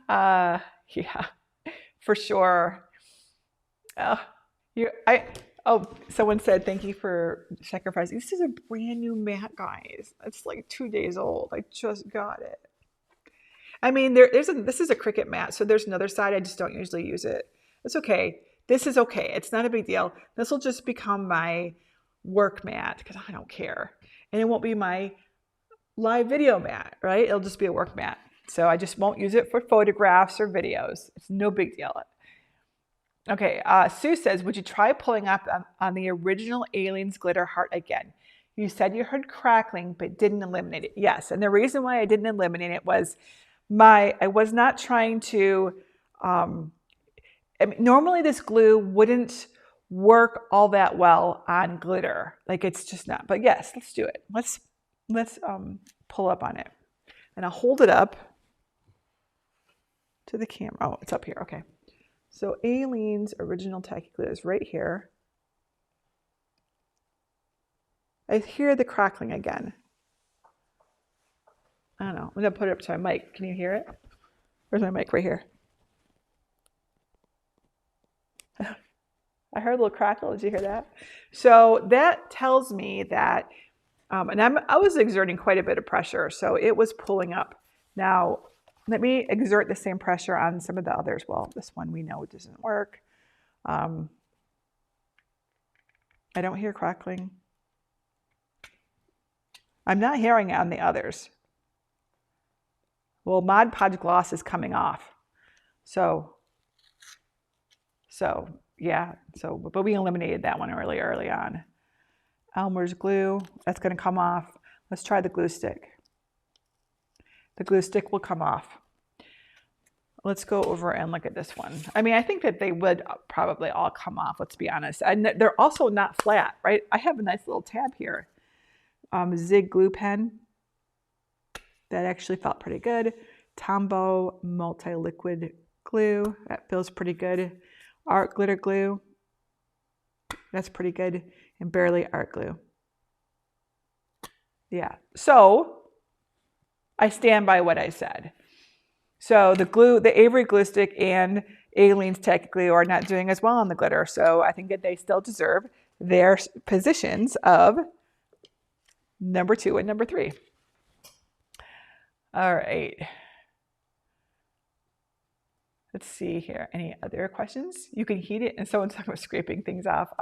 Yeah, for sure. Someone said thank you for sacrificing. This is a brand new mat, guys. It's like 2 days old. I just got it. I mean, this is a Cricut mat, so there's another side. I just don't usually use it. It's okay. This is okay. It's not a big deal. This will just become my work mat because I don't care. And it won't be my live video mat, right? It'll just be a work mat. So I just won't use it for photographs or videos. It's no big deal. Okay, Sue says, would you try pulling up on the original Aileen's glitter heart again? You said you heard crackling, but didn't eliminate it. Yes, and the reason why I didn't eliminate it was I was not trying to, I mean, normally this glue wouldn't work all that well on glitter. Like it's just not, but yes, let's do it. Let's pull up on it. And I'll hold it up to the camera. Oh, it's up here, okay. So Aileen's original Tacky glue is right here. I hear the crackling again. I don't know. I'm going to put it up to my mic. Can you hear it? Where's my mic? Right here. I heard a little crackle. Did you hear that? So that tells me that, and I was exerting quite a bit of pressure, so it was pulling up. Now, let me exert the same pressure on some of the others. Well, this one we know doesn't work. I don't hear crackling. I'm not hearing it on the others. Well, Podge Gloss is coming off. So yeah, but we eliminated that one really early on. Elmer's glue, that's going to come off. Let's try the glue stick. The glue stick will come off. Let's go over and look at this one. I mean, I think that they would probably all come off, let's be honest. And they're also not flat, right? I have a nice little tab here. Zig Glue Pen. That actually felt pretty good. Tombow multi-liquid glue. That feels pretty good. Art glitter glue. That's pretty good. And barely art glue. Yeah. So I stand by what I said. So the Avery glue stick and Aileen's Tacky glue are not doing as well on the glitter. So I think that they still deserve their positions of number 2 and number 3. All right. Let's see here. Any other questions? You can heat it, and someone's talking about scraping things off.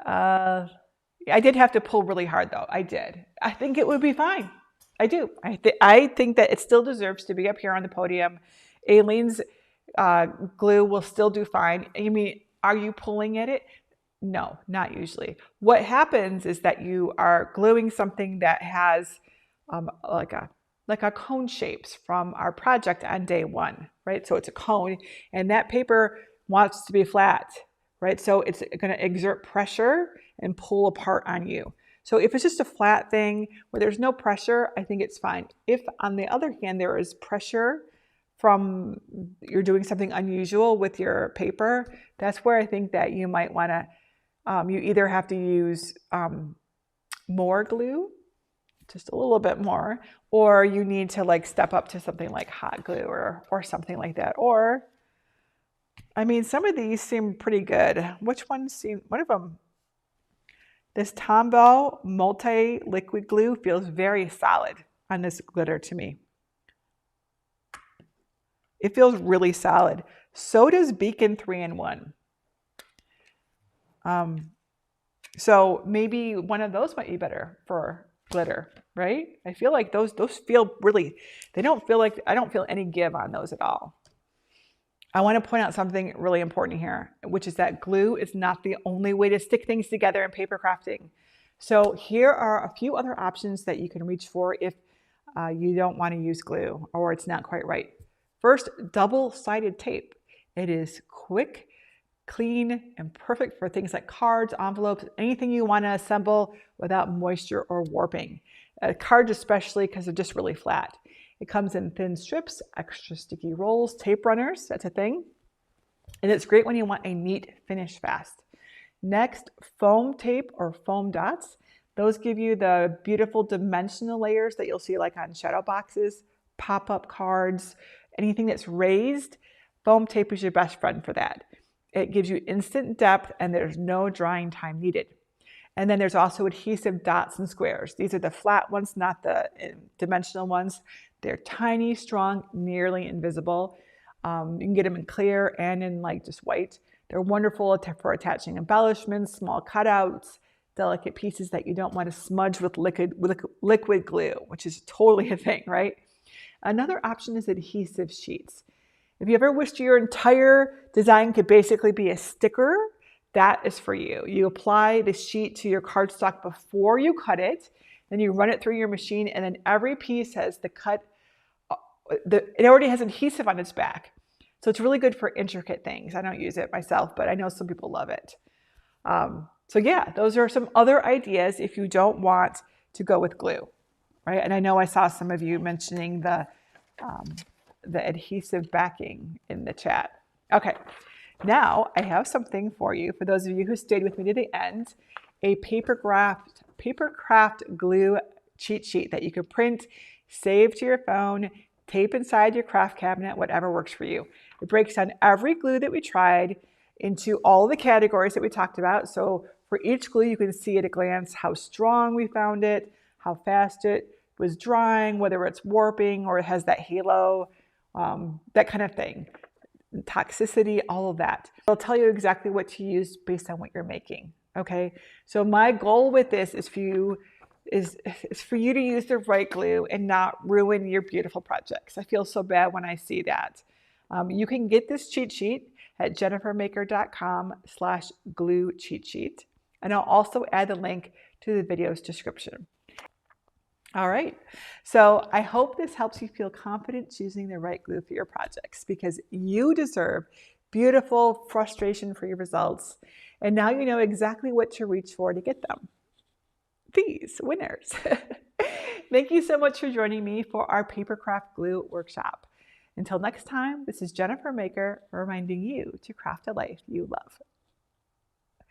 I did have to pull really hard though. I did. I think it would be fine. I do. I think that it still deserves to be up here on the podium. Aileen's glue will still do fine. You mean, are you pulling at it? No, not usually. What happens is that you are gluing something that has like a cone shapes from our project on day 1, right? So it's a cone, and that paper wants to be flat, right? So it's going to exert pressure and pull apart on you. So if it's just a flat thing where there's no pressure, I think it's fine. If on the other hand, there is pressure from you're doing something unusual with your paper, that's where I think that you might want to, you either have to use more glue, just a little bit more, or you need to like step up to something like hot glue or something like that. Or, I mean, some of these seem pretty good. Which ones seem, one of them, this Tombow multi-liquid glue feels very solid on this glitter to me. It feels really solid. So does Beacon 3-in-1. So maybe one of those might be better for glitter, right? I feel like those feel really, they don't feel like, I don't feel any give on those at all. I want to point out something really important here, which is that glue is not the only way to stick things together in paper crafting. So here are a few other options that you can reach for if you don't want to use glue or it's not quite right. First, double-sided tape. It is quick, clean, and perfect for things like cards, envelopes, anything you want to assemble without moisture or warping. Cards especially because they're just really flat. It comes in thin strips, extra sticky rolls, tape runners, that's a thing. And it's great when you want a neat finish fast. Next, foam tape or foam dots. Those give you the beautiful dimensional layers that you'll see like on shadow boxes, pop-up cards, anything that's raised. Foam tape is your best friend for that. It gives you instant depth and there's no drying time needed. And then there's also adhesive dots and squares. These are the flat ones, not the dimensional ones. They're tiny, strong, nearly invisible. You can get them in clear and in like just white. They're wonderful for attaching embellishments, small cutouts, delicate pieces that you don't want to smudge with liquid glue, which is totally a thing, right? Another option is adhesive sheets. If you ever wished your entire design could basically be a sticker, that is for you. You apply the sheet to your cardstock before you cut it, then you run it through your machine, and then every piece has it already has adhesive on its back. So it's really good for intricate things. I don't use it myself, but I know some people love it. So yeah, those are some other ideas if you don't want to go with glue, right? And I know I saw some of you mentioning the adhesive backing in the chat. Okay, now I have something for you. For those of you who stayed with me to the end, a Papercraft glue cheat sheet that you can print, save to your phone, tape inside your craft cabinet, whatever works for you. It breaks down every glue that we tried into all the categories that we talked about. So for each glue, you can see at a glance how strong we found it, how fast it was drying, whether it's warping or it has that halo, that kind of thing. Toxicity, all of that. I'll tell you exactly what to use based on what you're making. Okay, so my goal with this is for you to use the right glue and not ruin your beautiful projects. I feel so bad when I see that. You can get this cheat sheet at jennifermaker.com/glue cheat sheet. And I'll also add the link to the video's description. All right, so I hope this helps you feel confident choosing the right glue for your projects, because you deserve beautiful, frustration-free results. And now you know exactly what to reach for to get them. These winners. Thank you so much for joining me for our Papercraft Glue workshop. Until next time, this is Jennifer Maker reminding you to craft a life you love.